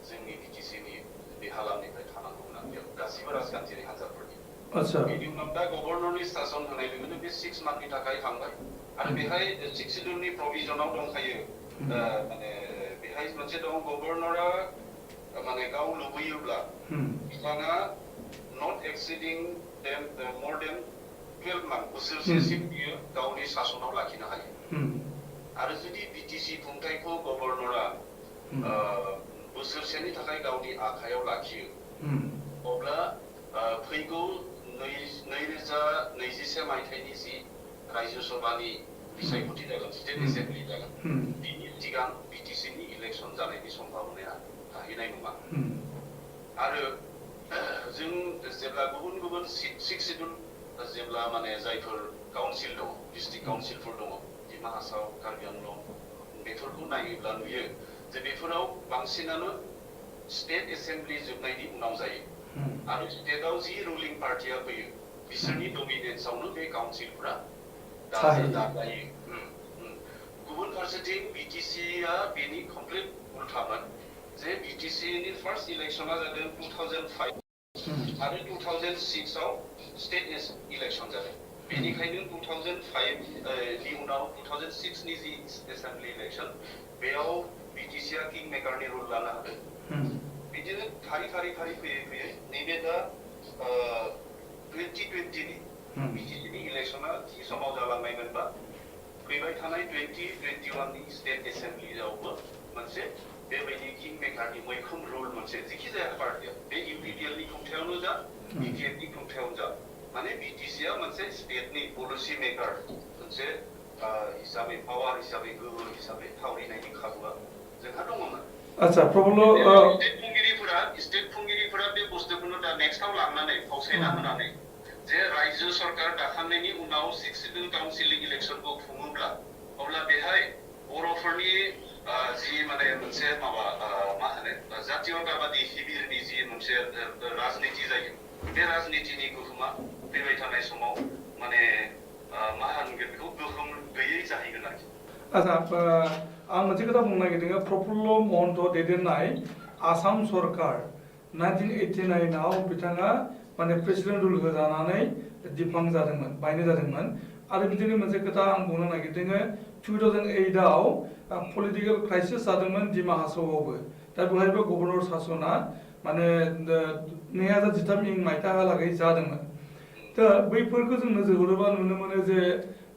Speaker 3: जोंनि बिटिसिनि बे हालामनिफ्राय थानांगौ होननानै गासिबो राजखान्थियारि हान्जाफोरनि बेनि उनाव दा गभर्नरनि शासन होनाय लोगोनो बे 6 मान्थनि थाखाय थांबाय आरो बेहाय 6 शिड्युलनि प्रभिजनाव दंखायो माने बेहाय मोनसे दं गभर्नरा माने गाव लुबैयोब्ला बिथाङा नट एक्सिडिं मोर देन 12 मान्थ बोसोरसेसिम बियो गावनि शासनाव लाखिनो हायो आरो जुदि बिटिसि खुंथायखौ गभर्नरा बोसोरसेनि थाखाय गावनि आखायाव लाखियो अब्ला फैगौ 2021 मायथाइनि जि रायजो सभानि बिसायख'थि जागोन स्टेट एसेम्बलि जागोन बिनि सिगां बिटिसिनि इलेक्सन जानायनि सम्भावनाया थाहैनाय नङा आरो जों जेब्ला गुबुन गुबुन 6 शिड्युल जेब्ला माने जायफोर काउन्सिल दङ डिस्ट्रिक्ट काउन्सिलफोर दङ डिमा हासाव कार्बि आंलं बेफोरखौ नायोब्ला नुयो जे बेफोराव बांसिनानो स्टेट एसेम्बलि जोबनायनि उनाव जायो आरो स्टेटआव जि रुलिं पार्टिया फैयो बिसोरनि डमिनेन्सआवनो बे काउन्सिलफोरा दाजायो गुबुन फारसेथिं बिटिसिआ बेनि कमप्लिट उल्टामोन जे बिटिसिनि फार्स्ट इलेक्सना जादों 2005 आरो 2006 आव स्टेट इलेक्सन जादों बेनिखायनो 2005 नि उनाव 2006 नि जि एसेम्बलि इलेक्सन बेयाव बिटिसिआ किं मेकारनि रुल लानो हादों बिदिनो फारि फैयै नैबे दा 2020 नि बिटिसिनि इलेक्सना थि समाव जालांनायमोनबा फैबाय थानाय 2021 नि स्टेट एसेम्बलियावबो मोनसे बेबायदि किं मेकारनि मैखोम रुल मोनसे जेखि जाया पार्टिया बे इउपिडिएल नि खुंथायावनो जा बिटिएफ नि खुंथायावनो जा माने बिटिसिआ मोनसे स्टेटनि पलिसि मेकार मोनसे हिसाबै पावार हिसाबै गोहो हिसाबै थावरिनायनि खाबुआ जोंहा दङमोन
Speaker 1: आच्छा प्रफुल्ल
Speaker 3: स्टेट खुंगिरिफोरा बे बुस्थुखौनो दा नेक्स्टआव लांनानै फावसायना होनानै जे रायजो सरकार दाखांनायनि उनाव 6 शिड्युल काउन्सिल इलेक्सनखौ खुङोब्ला अब्ला बेहाय बर'फोरनि जि माने मोनसे माबा मा होनो जातीयताबादि शिबिरनि जि मोनसे राजनिति जायो बे राजनितिनि गोहोमा फैबाय थानाय समाव माने मा होनगोन बेखौ गोहोम गैयै जाहैगोन आरोखि
Speaker 1: आच्छा आं मोनसे खोथा बुंनो नागिरदों प्रफुल्ल महन्त दैदेननाय आसाम सरकार 1989 आव बिथाङा माने प्रेसिडेन्ट रुल होजानानै दिफां जादोंमोन बायनाय जादोंमोन आरो बिदिनो मोनसे खोथा आं बुंनो नागिरदों 2008 आव पलिटिकेल क्राइसिस जादोंमोन डिमा हासावआवबो दा बेवहायबो गभर्नर शासना माने 2013 मायथाइहालागै जादोंमोन दा बैफोरखौ जों नोजोर होरोबा नुनो मोनो जे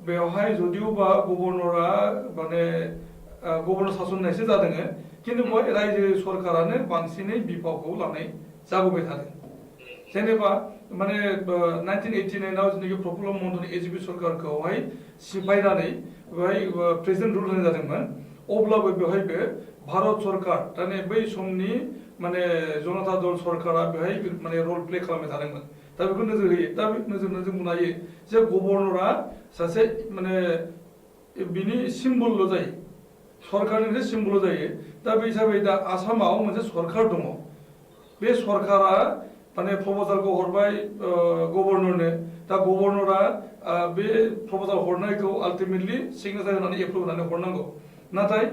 Speaker 1: बेवहाय जदिवबा गभर्नरा माने गभर्नर शासन होननायसो जादों किन्तु बेवहाय रायजो सरकारानो बांसिनै बिफावखौ लानाय जाबोबाय थादों जेनेबा माने 1989 आव जिनोखि प्रफुल्ल महन्तनि एजिपि सरकारखौहाय सिफायनानै बेवहाय प्रेसिडेन्ट रुल होनाय जादोंमोन अब्लाबो बेवहायबो भारत सरकार ताने बै समनि माने जनता दल सरकारा बेवहाय माने रल प्ले खालामबाय थादोंमोन दा बेखौ नोजोर होयो दा बे नोजोरजों जों बुंनो हायो जे गभर्नरा सासे माने बिनि सिम्बलल' जायो सरकारनिफ्राय सिम्बल जायो दा बे हिसाबै दा आसामाव मोनसे सरकार दङ बे सरकारा माने प्रप'जालखौ हरबाय गभर्नरनो दा गभर्नरा बे प्रप'जाल हरनायखौ आल्टिमेटलि सिगनेचार होनानै एप्रुभ होनानै हरनांगौ नाथाय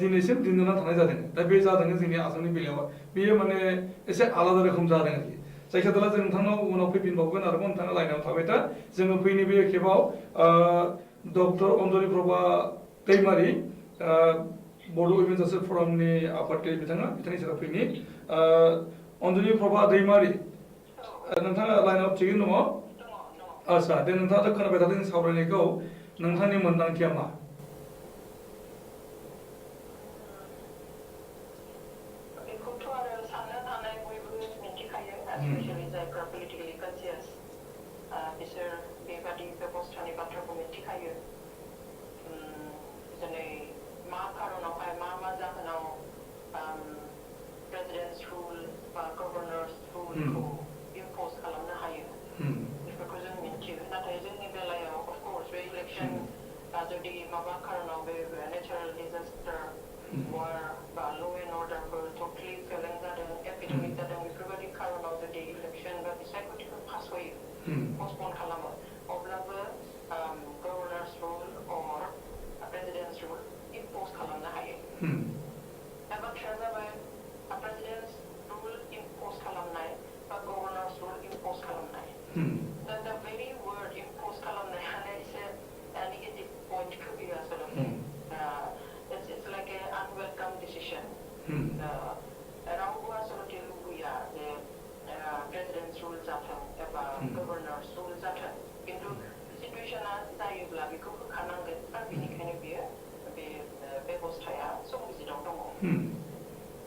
Speaker 1: दिनैसिम दिनजना थानाय जादों दा बे जादों जोंनि आसामनि बेलायाव बेयो माने एसे आलादा रोखोम जादों आरोखि जायखिजाया जों नोंथांनाव उनाव फैफिनबावगोन आरोबाव नोंथाङा लाइनाव थाबाय था जोङो फैनि बे खेबाव डक्टर अन्जलि प्रभा दैमारि बड' इमेन्सार्स फरामनि आफादगिरि बिथांनि सेराव फैनि अनजलि प्रभा दैमारि नोंथाङा लाइनाव थिगैनो दङ आच्छा दे नोंथाङा खोनाबाय थादों सावरायनायखौ नोंथांनि मोनदांथिया मा
Speaker 4: बेखौथ' आरो साननो हानाय बयबो मिन्थिखायो स्पेशली जायफ्रा पलिटिकेलि कनसियास बिसोर बेबादि बेबस्थानि बाथ्राखौ मिन्थिखायो दिनै मा खारनावहाय मा जाहोनाव प्रेसिडेन्टस रुल बा गभर्नर्स रुलखौ इम्पज खालामनो हायो बेफोरखौ जों मिन्थियो नाथाय जोंनि बेलायाव अफकर्स बे इलेक्शन जुदि माबा खारनाव बे नेचारेल डिजास्टार वार बा ल' एन्ड अर्डारफोर टटलि फेलें जादों एपिडेमिक जादों बेफोरबायदि खारनाव जुदि इलेक्शन बा बिसायख'थिफोर पास होयो पस्टपन खालामो अब्लाबो गभर्नर्स रुल अर प्रेसिडेन्टस रुल इम्पज खालामनो हायो दा बाथ्राया जाबाय प्रेसिडेन्टस रुल इम्पज खालामनाय बा गभर्नर्स रुल इम्पज खालामनाय दा दा भेरि वर्ड इम्पज खालामनायानो एसे नेगेटिभ पइन्ट होयो आसलते it's like an unwelcome decision रावबो आसलते लुबैया जे प्रेसिडेन्टस रुल जाथों एबा गभर्नर्स रुल जाथों किन्तु सिटुएशना जायोब्ला बेखौ होखानांगोन आरो बेनिखायनो बियो बे बेबस्थाया संबिजिराव दङ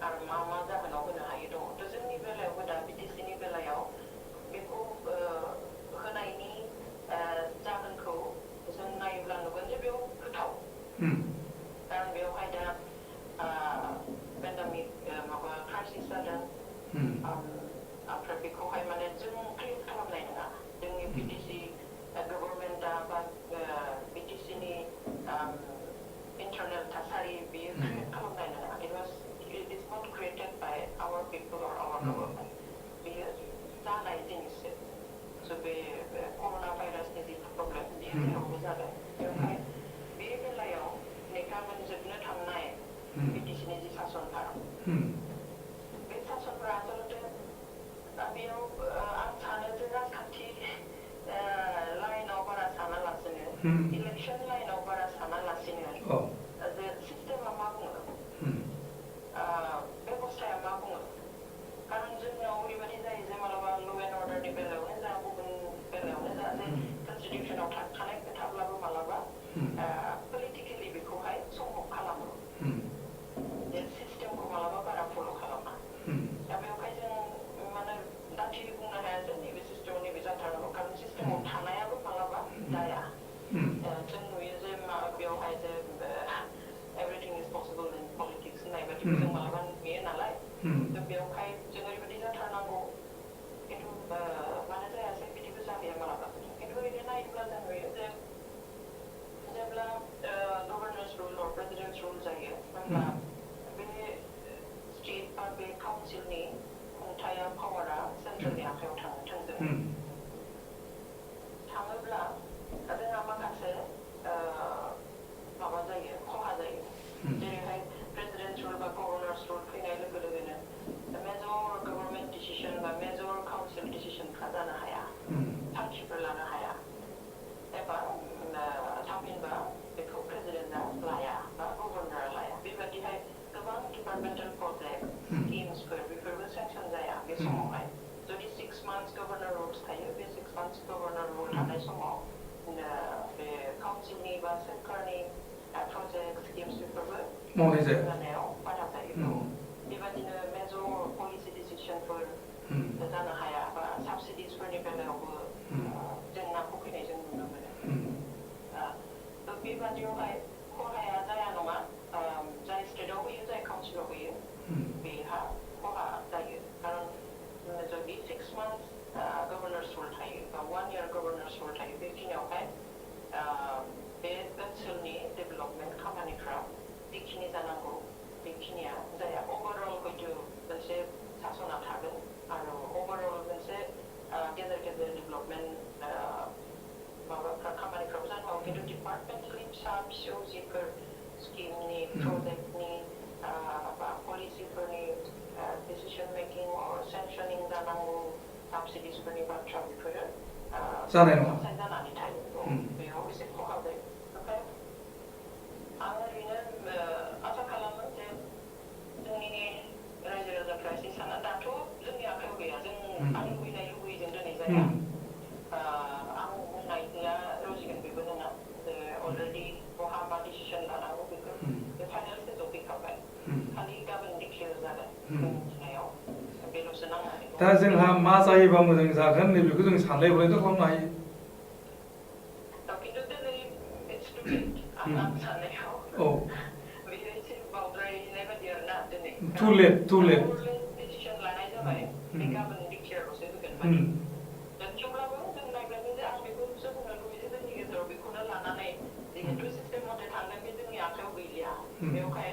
Speaker 4: आरो मा जाहोनाव होनो हायो दङ थ' जोंनि बेलायावबो दा बिटिसिनि बेलायाव बेखौ होनायनि जाहोनखौ जों नायोब्ला नुगोन जे बेयाव गोथाव कारण बेवहाय दा पेन्डामिक माबा क्राइसिस जादों ओमफ्राय बेखौहाय माने जों क्रिएट खालामनाय नङा जोंनि बिटिसि गभर्नमेन्टआ बा बिटिसिनि इन्टारनेल थासारि बेयो क्रिएट खालामनाय नङा it is not created by our people or our government बेयो जानाय जिनिससो स' बे कर'ना भाइरासनि जि प्रब्लेम बेयो जेरावबो जादों बेवहाय बे बेलायाव लेखामोन जोबनो थांनाय बिटिसिनि जि सासनफोर बे सासनफोरा आसलते बेयाव आं सानो जे राजखान्थि लाइनाव बारा सानालासिनो इलेक्सन लाइनाव बारा सानालासिनो जे सिस्टेमा मा बुङो बेबस्थाया मा बुङो कारण जोंनाव ओरैबायदि जायो जे मालाबा ल' एन्ड अर्डारनि बेलायावनो जा गुबुन बेलायावनो जा जे कनस्टिटिउसनाव थानाय खोथाब्लाबो मालाबा पलिटिकेलि बेखौहाय सम्भब खालामो जे सिस्टेमखौ मालाबा बारा फल' खालामा दा बेवहाय जों माने दाथि बुंनो हाया जे नैबे सिस्टेमाव नैबे जाथारनांगौ कारण सिस्टेमाव थानायाबो मालाबा जाया जों नुयो जे बेवहाय जे एभ्रिथिं इज पसिबल इन पलिटिक्स होननाय बायदिबो जों मालाबा नुयो नालाय थ' बेवहाय जों ओरैबायदि जाथारनांगौ खिन्थु मानो जायासै बिदिबो जाहैया मालाबा खिन्थु ओरैनो नायोब्ला जों नुयो जे जेब्ला गभर्नर्स रुल अर प्रेसिडेन्टस रुल जायो होमब्ला बे स्टेट बा बे काउन्सिलनि खुंथाया पावारा सेन्ट्रेलनि आखायाव थाङो थोंजों थाङोब्ला जोंहा माखासे माबा जायो खहा जायो जेरैहाय प्रेसिडेन्टस रुल बा गभर्नर्स रुल फैनाय लोगो लोगोनो मेजर गभर्नमेन्ट डिसिसन बा मेजर काउन्सिल डिसिसनफ्रा जानो हाया थांखिफोर लानो हाया एबा थामहिनबा बेखौ प्रेसिडेन्टआ लाया बा गभर्नरा लाया बेबायदिहाय गोबां डिपार्टमेन्टेल प्रजेक्ट स्किम्सफोर बेफोरबो सेंसन जाया बे समावहाय जुदि 6 months गभर्नर रुल्स थायो बे 6 months गभर्नर रुल थानाय समाव बे काउन्सिलनि बा सोरखारनि प्रजेक्ट स्किम्स बेफोरबो
Speaker 1: मावनाय
Speaker 4: जानायाव बाधा जायो बेबायदिनो मेजर पलिसि डिसिसनफोर जानो हाया बा साबसिडिसफोरनि बेलायावबो जेंनाखौ फैनाय जों नुनो मोनो बेबादियावहाय खहाया जाया नङा जाय स्टेटआव होयो जाय काउन्सिलाव होयो बेहा खहा जायो कारण जुदि 6 months गभर्नर्स रुल थायो बा 1 year गभर्नर्स रुल थायो बेखिनियावहाय बे ओनसोलनि डेभेलपमेन्ट खामानिफ्रा जिखिनि जानांगौ बेखिनिया जाया अभारअल हयथ' मोनसे सासना थागोन आरो अभारअल मोनसे गेजेर गेजेर डेभेलपमेन्ट माबाफ्रा खामानिफ्राबो जानो हागौ खिन्थु डिपार्टमेन्टलि फिसा फिसौ जिफोर स्किमनि प्रजेक्टनि बा पलिसिफोरनि डिसिसन मेकिं अर सेंसनिं जानांगौ साबसिडिसफोरनि बाथ्रा बेफोरो
Speaker 1: जानाय नङा
Speaker 4: जानानै थायो बेयाव एसे खहा जायो ओमफ्राय जाया आं बुंनायब्ला रुजिगोन बेबो नङा जे अलरेडि बहाबा डिसिसन लानांगौ बेखौ बे फाइनाल स्टेजाव फैखाबाय खालि गाबोन डिक्लेयार जागोन मिथिनायाव बेल'सो नांनानै दं।
Speaker 1: दा जोंहा मा जायोबा मोजां जागोन नैबेखौ जों सानलाय हलायथ' खालामनो हायो।
Speaker 4: खिन्थु दिनै इट्स टु लेट आं साननायाव बेयो एसे बावद्रायनाय बायदि आरोना दिनै
Speaker 1: टु लेट
Speaker 4: डिसिसन लानाय जाबाय बे गाबोन डिक्लेयारल'सो होगोन माने थेवब्लाबो जों नायगोन जे आं बेखौसो बुंनो लुबैयो जोंनि गेजेराव बेखौनो लानानै जिहेतु सिस्टेम मथे थांगोन बे जोंनि आखायाव गैलिया बेवहाय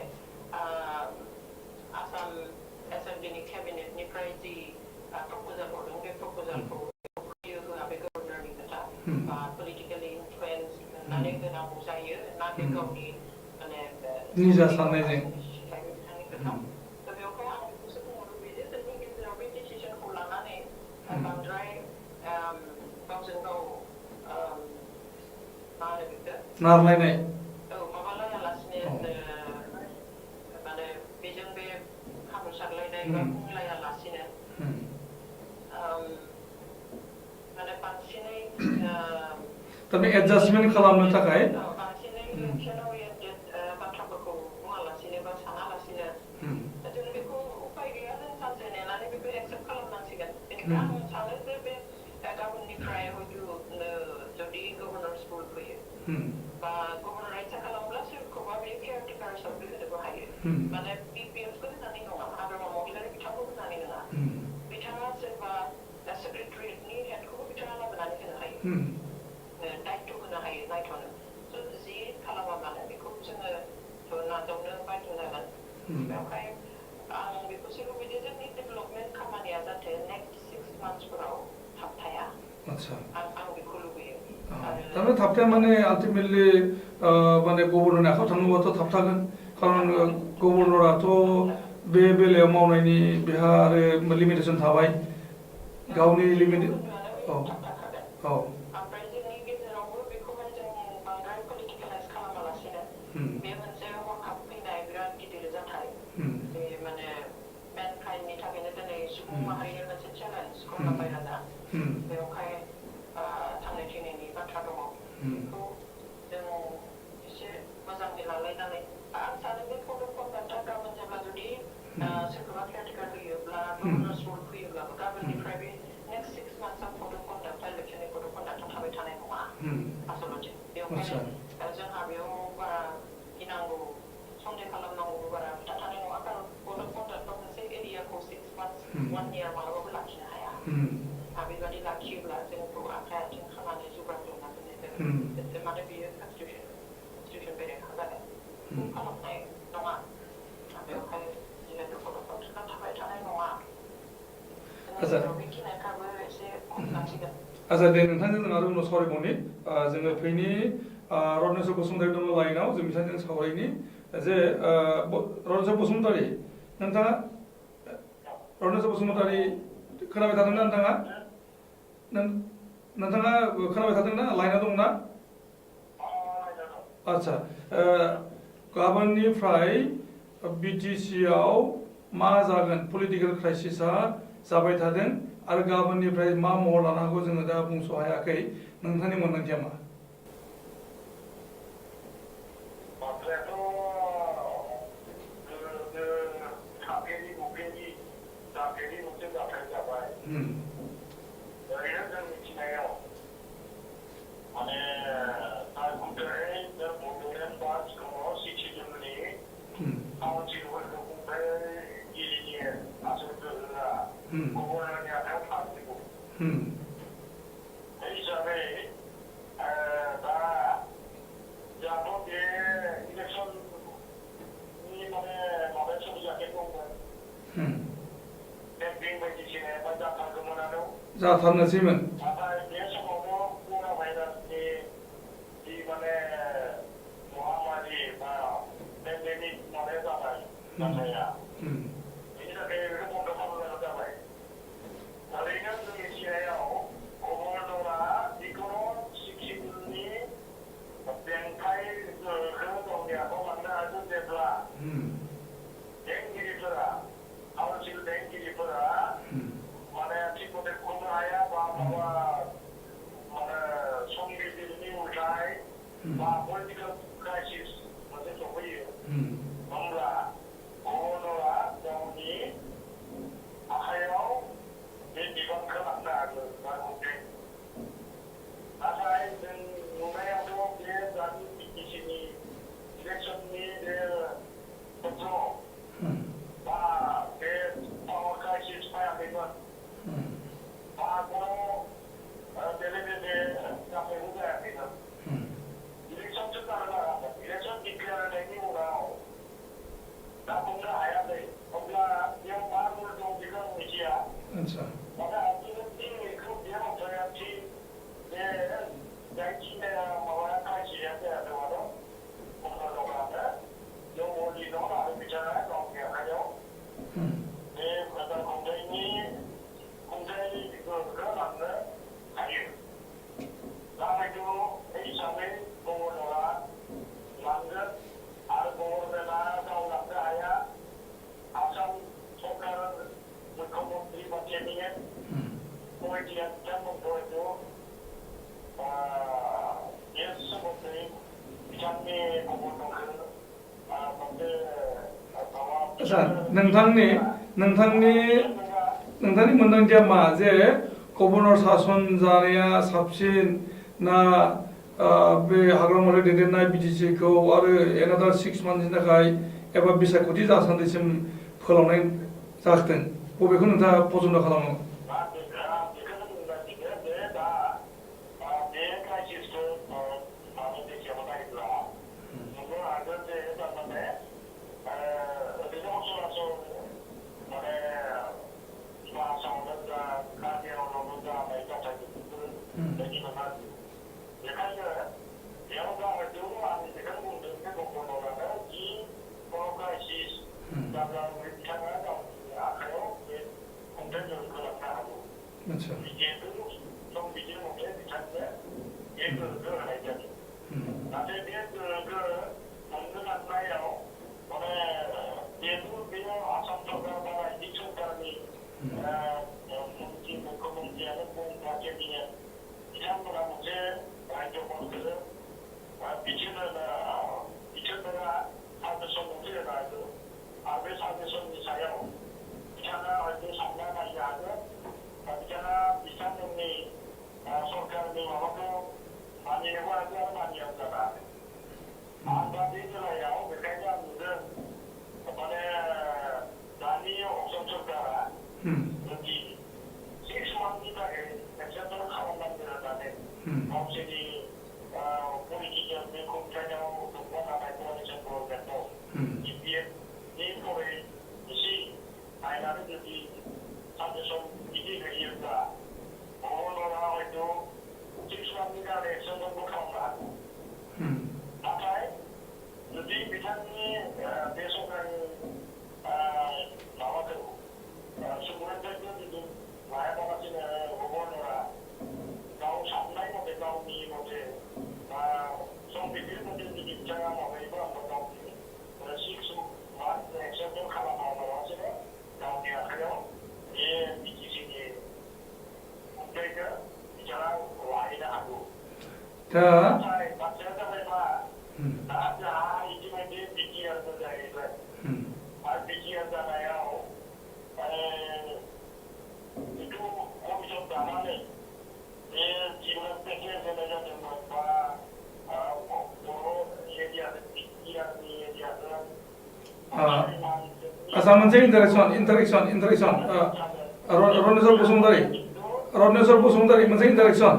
Speaker 4: आसाम एसेम्बलिनि केबिनेटनिफ्राय जि प्रप'जाल हरदों बे प्रप'जालखौ होयो होआ बे गभर्नरनि खोथा बा पलिटिकेलि इनफ्लुयेन्स होननानै होनांगौ जायो ना बे गावनि माने
Speaker 1: निजा साननायजों
Speaker 4: बिथांनि खोथा थ' बेवहाय आं बेखौसो बुंनो लुबैयो जोंनि गेजेराव बे डिसिसनखौ लानानै बांद्राय गावजों गाव मा होनो बेखौ
Speaker 1: नारलायनाय
Speaker 4: माबा लायालासिनो माने बेजों बे हाब्रु सारलायनाय बा बुंलायालासिनो माने बांसिनै
Speaker 1: थारमाने एडजास्टमेन्ट खालामनो थाखाय
Speaker 4: बांसिनै इलेक्सन ओरियेन्टेड बाथ्राफोरखौ बुङालासिनो बा सानालासिनो जों बेखौ उपाय गैया जों सानसे नेनानै बेखौ एक्सेप्ट खालामनांसिगोन बेनिखायनो आं सानो जे बे गाबोननिफ्राय हयतो जुदि गभर्नर्सफोर फैयो बा गभर्नर इच्छा खालामब्ला सोरखौबा बे केयारटेकार हिसाबै होनोबो हायो माने बिपिएफखौ होनानै नङा हाग्रामा महिलारि बिथांखौ होनानै नङा बिथाङा सोरबा सेक्रेटारियेटनि हेडखौबो बिथाङा लाबोनानै होनो हायो दायित्व होनो हायो नायथ'नो स' जि खालामा मानो बेखौ जोङो नाजावनो बाध्य जागोन बेवहाय आं बेखौसो लुबैदो जोंनि डेभेलपमेन्ट खामानिया जाहाथे नेक्स्ट 6 मान्थ्सफोराव थाबथाया आं बेखौ लुबैयो
Speaker 1: थारमाने थाबथाया माने आल्टिमेटलि माने गभर्नरनि आखायाव थाङोबाथ' थाबथागोन खारन गभर्नराथ' बे बेलायाव मावनायनि बेहा आरो लिमिटेसन थाबाय गावनि लिमिट
Speaker 4: ओमफ्राय जोंनि गेजेरावबो बेखौहाय जों बांद्राय पलिटिकेलाइज खालामालासिनो बे मोनसे हरखाब फैनाय बिराद गिदिर जाथाय बे माने मेनकाइन्डनि थाखायनो दिनै सुबुं माहारिनि मोनसे चेलेन्ज कर'ना भाइरासआ बेवहाय थांनाय थैनायनि बाथ्रा दङ बेखौ जों एसे मोजाङै लालायनानै आं सानो बे कड अफ कन्डाक्टआ गाबोन जेब्ला जुदि सोरखौबा केयारटेकार होयोब्ला गभर्नर्स रुल फैयोब्लाबो गाबोननिफ्राय बे नेक्स्ट 6 मान्थ्सआव कड अफ कन्डाक्ट इलेक्सननि कड अफ कन्डाक्टआ थाबाय थानाय नङा आसलथे बेवहाय जोंहा बेयाव बारा गिनांगौ सन्देह खालामनांगौ बारा खोथा थानाय नङा खारन कड अफ कन्डाक्टआव मोनसे एरियाखौ 6 मान्थ्स 1 इयार मालाबाबो लाखिनो हाया बेबायदि लाखियोब्ला जोंखौ आखाइ आथिं खानानै जुब्रा खालामना दोननाय जागोन माने बेयो कनस्टिटिउसन बेरेखा जागोन खालामनाय नङा बेवहाय जिहेतु कड अफ कन्डाक्टआ थाबाय थानाय नङा बेखिनियाबो एसे खम जासिगोन
Speaker 1: आच्छा दे नोंथांजों जों आरो उनाव सावरायबावनि जोङो फैनि रनेस्वर बसुमतारी दङ लाइनाव जों बिथांजों सावरायनि जे रनेस्वर बसुमतारी नोंथाङा रनेस्वर बसुमतारी खोनाबाय थादोंना नोंथाङा खोनाबाय थादोंना लाइनाव दंना आच्छा गाबोननिफ्राय बिटिसिआव मा जागोन पलिटिकेल क्राइसिसआ जाबाय थादों आरो गाबोननिफ्राय मा महर लानो हागौ जोङो दा बुंस' हायाखै नोंथांनि मोनदांथिया मा
Speaker 5: हिसाबै दा जोंहाथ' बे इलेक्सननि माने माबाया सोलिजाखै दंमोन केम्पिं बायदिसिना बा जाथारगौमोनानो
Speaker 1: जाथारनोसैमोन
Speaker 5: नाथाय बे समावनो कर'ना भाइरासनि जि माने महामारि बा पेन्डेमिक माबाया जाबाय जाथाया बेनि थाखाय बेखौ बन्द' खालामनांगौ जाबाय ओरैनो जोंनि चिराङाव गभर्नरा जिखुनु सिक्किमनि बेंथाइखौ गावनि आखायाव लांनो हागोन जेब्ला बेंगिरिफोरा काउन्सिल बेंगिरिफोरा माने थिग मथे खुंनो हाया बा माबा 뭔가 고노라 정이 아하요 내 비건 그만다 그 말고 아사히 눈에도 예산 이시니 이렉션이 그쪽 내 파워카시 스파야되건 바로 텔레비전에 카페 후가야 되건 이렉션 좀 따라가 이렉션 디크라는 얘기구나 나 뭔가 해야 돼 뭔가 이런 마음을 좀 지금 의지야
Speaker 1: अच्छा
Speaker 5: 내가 지금 그 내용 저야지 내 집에 뭐야 같이 해야 되거든 뭔가 가면 요 어디도 나를 비잖아요 그렇게 하죠 네 그러다 공장이 그거 맞네 아니 나도 이 사람이 보고라 만든 알고나 나오는데 아야 아참 속하는 그 커뮤니티 마케팅에 보이지않는 장면 보여줘 예수 분들이 이장미 보고도
Speaker 1: अच्छा नोंथांनि मोनदांथिया मा जे गभर्नर सासन जानाया साबसिन ना बे हाग्रामायाव दैदेननाय बिटिसिखौ आरो एनादार 6 मान्थनि थाखाय एबा बिसायख'थि जासान्दिसिम फोलावनाय जागोन बबेखौ नोंथाङा पसन्द खालामो अच्छा आसा मोनसे इन्टारेक्सन रत्नेश्वर बसुमतारी मोनसे इन्टारेक्सन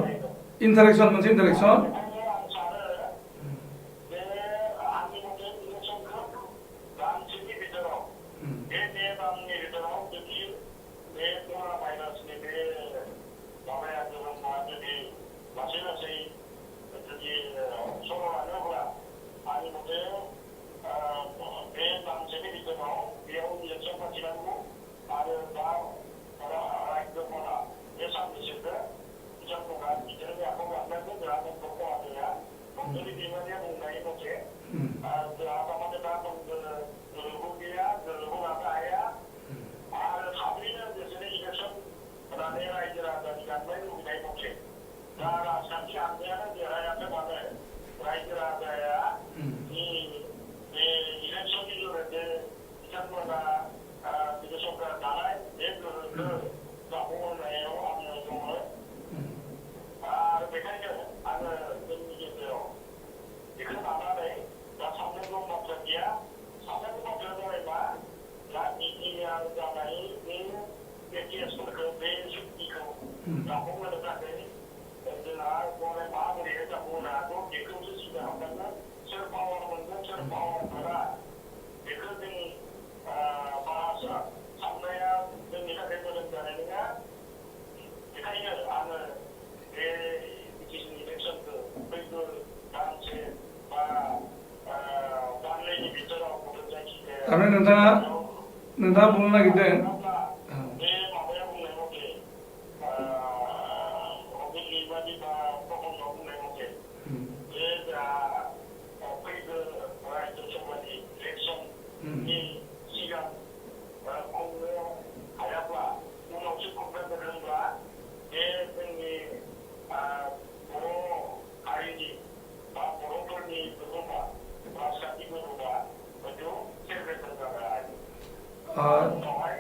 Speaker 1: थारमाने नोंथाङा बुंनो नागिरदों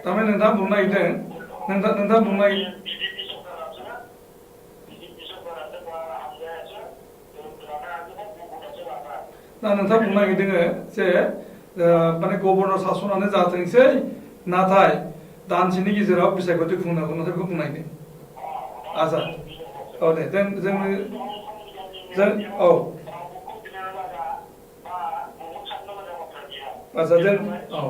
Speaker 1: थारमाने नोंथाङा बुंनो नागिरदों नोंथाङा बुंनो नागिरदों नोंथाङा बुंनो नागिरदों जे माने गभर्नर सासनानो जाथोंसै नाथाय दानसेनि गेजेराव बिसायख'थि खुंनांगौ नाथाय बेखौ बुंनो नागिरदों आच्छा औ दे जों औ आच्छा जों औ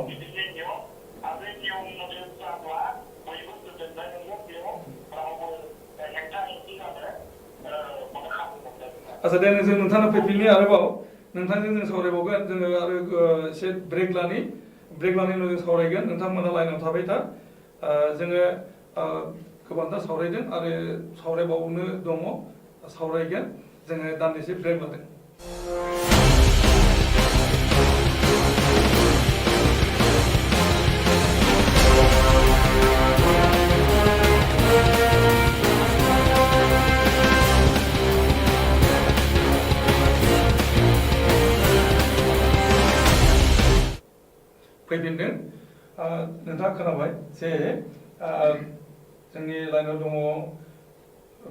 Speaker 1: आच्छा दे जों नोंथांनो फैफिननि आरोबाव नोंथांजों जों सावरायबावगोन जोङो आरो एसे ब्रेक लानि उनाव जों सावरायगोन नोंथांमोना लाइनाव थाबाय था जोङो गोबांथार सावरायदों आरो सावरायबावनो दङ सावरायगोन जोङो दान्दिसे ब्रेक लादों फैफिनदों नोंथाङा खोनाबाय जे जोंनि लाइनाव दङ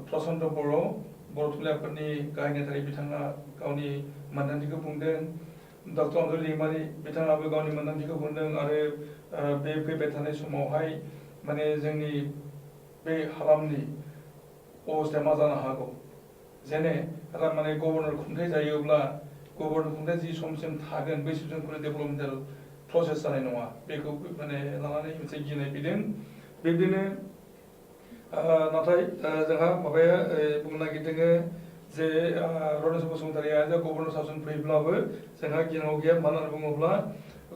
Speaker 1: प्रचन्द बर' थुनलाइ आफादनि गाहाय नेहाथारि बिथाङा गावनि मोन्दांथिखौ बुंदों डक्टर अनजलि दैमारि बिथाङाबो गावनि मोन्दांथिखौ बुंदों आरो बे फैबाय थानाय समावहाय माने जोंनि बे हालामनि अबस्थाया मा जानो हागौ जेने माने गभर्नर खुंथाय जायोब्ला गभर्नर खुंथाय जि समसिम थागोन बै समसिम खुनु डेभेलपमेन्टेल प्रसेस जानाय नङा बेखौ माने लानानै मोनसे गिनाय फैदों बिब्दिनो नाथाय जोंहा माबाया बुंनो नागिरदों जे रनेस बसुमतारिया जे गभर्नर सासन फैब्लाबो जोंहा गिनांगौ गैया मानो होनना बुङोब्ला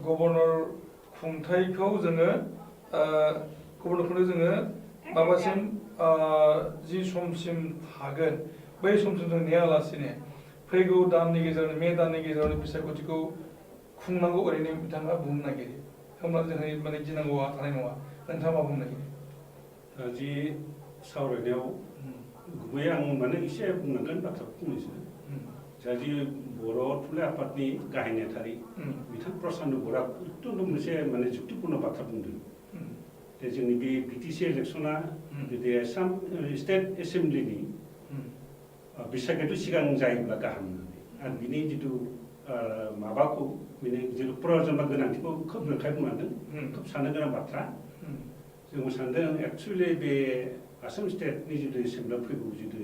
Speaker 1: गभर्नर खुंथायखौ जोङो माबासिम जि समसिम थागोन बै समसिम जों नेयालासिनो फैगौ दाननि गेजेरावनो मे दाननि गेजेरावनो बिसायख'थिखौ खुंनांगौ ओरैनो बिथाङा बुंनो नागिरो होमब्ला जोंहा माने गिनांगौआ थानाय नङा नोंथाङा मा बुंनो नागिरो
Speaker 2: जि सावरायनायाव गुबैयै आं माने एसे बुंनांगोन बाथ्राखौ फंनैसो जा जि बर' थुनलाइ आफादनि गाहाय नेहाथारि बिथां प्रचन्द बर'आ अत्यन्त मोनसे माने जुक्तिपूर्ण बाथ्रा बुंदों जे जोंनि बे बिटिसि इलेक्सना जुदि आसाम स्टेट एसेम्ब्लिनि बिसायख'थि सिगां जायोब्ला गाहाम होननानै आरो बिनि जिथु माबाखौ बिनि जिथु प्रयजन बा गोनांथिखौ खोब रोखायै बुंलांदों खोब साननो गोनां बाथ्रा जों सानदों एक्सुवेलि बे आसाम स्टेटनि जिथु एसेम्ब्लियाव फैगौ जिथु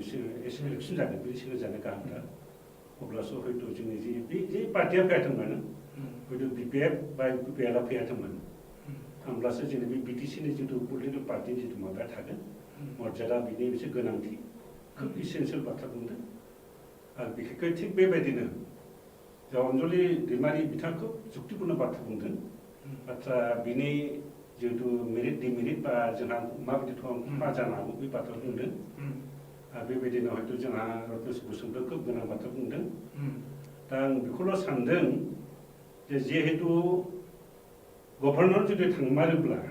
Speaker 2: इलेक्सन जागोन बे सिगां जानाय गाहामथार अब्लासो हयथ' जोंनि जे पार्टिया फैयाथोंमोन हयथ' बिपिएफ बा बिपिएलआ फैयाथोंमोन होमब्लासो जोंनि बे बिटिसिनि जिथु पलिटिकेल पार्टिनि जिथु माबाया थागोन मर्यादा बिनि मोनसे गोनांथि खोब इसेन्सियेल बाथ्रा बुंदों आरो बिखेखै थिग बेबायदिनो जा अनजलि दैमारि बिथांखौ जुक्तिपूर्ण बाथ्रा बुंदों बाथ्रा बिनि जिहेतु मेरिट डिमेरिट बा जोंहा माबायदि खहा जानो हागौ बे बाथ्रा बुंदों आरो बेबायदिनो हयथ' जोंहा रत्नेश बसुमतारिया खोब गोनां बाथ्रा बुंदों दा आं बेखौल' सानदों जे जिहेतु गभर्नर जुदि थांमारोब्ला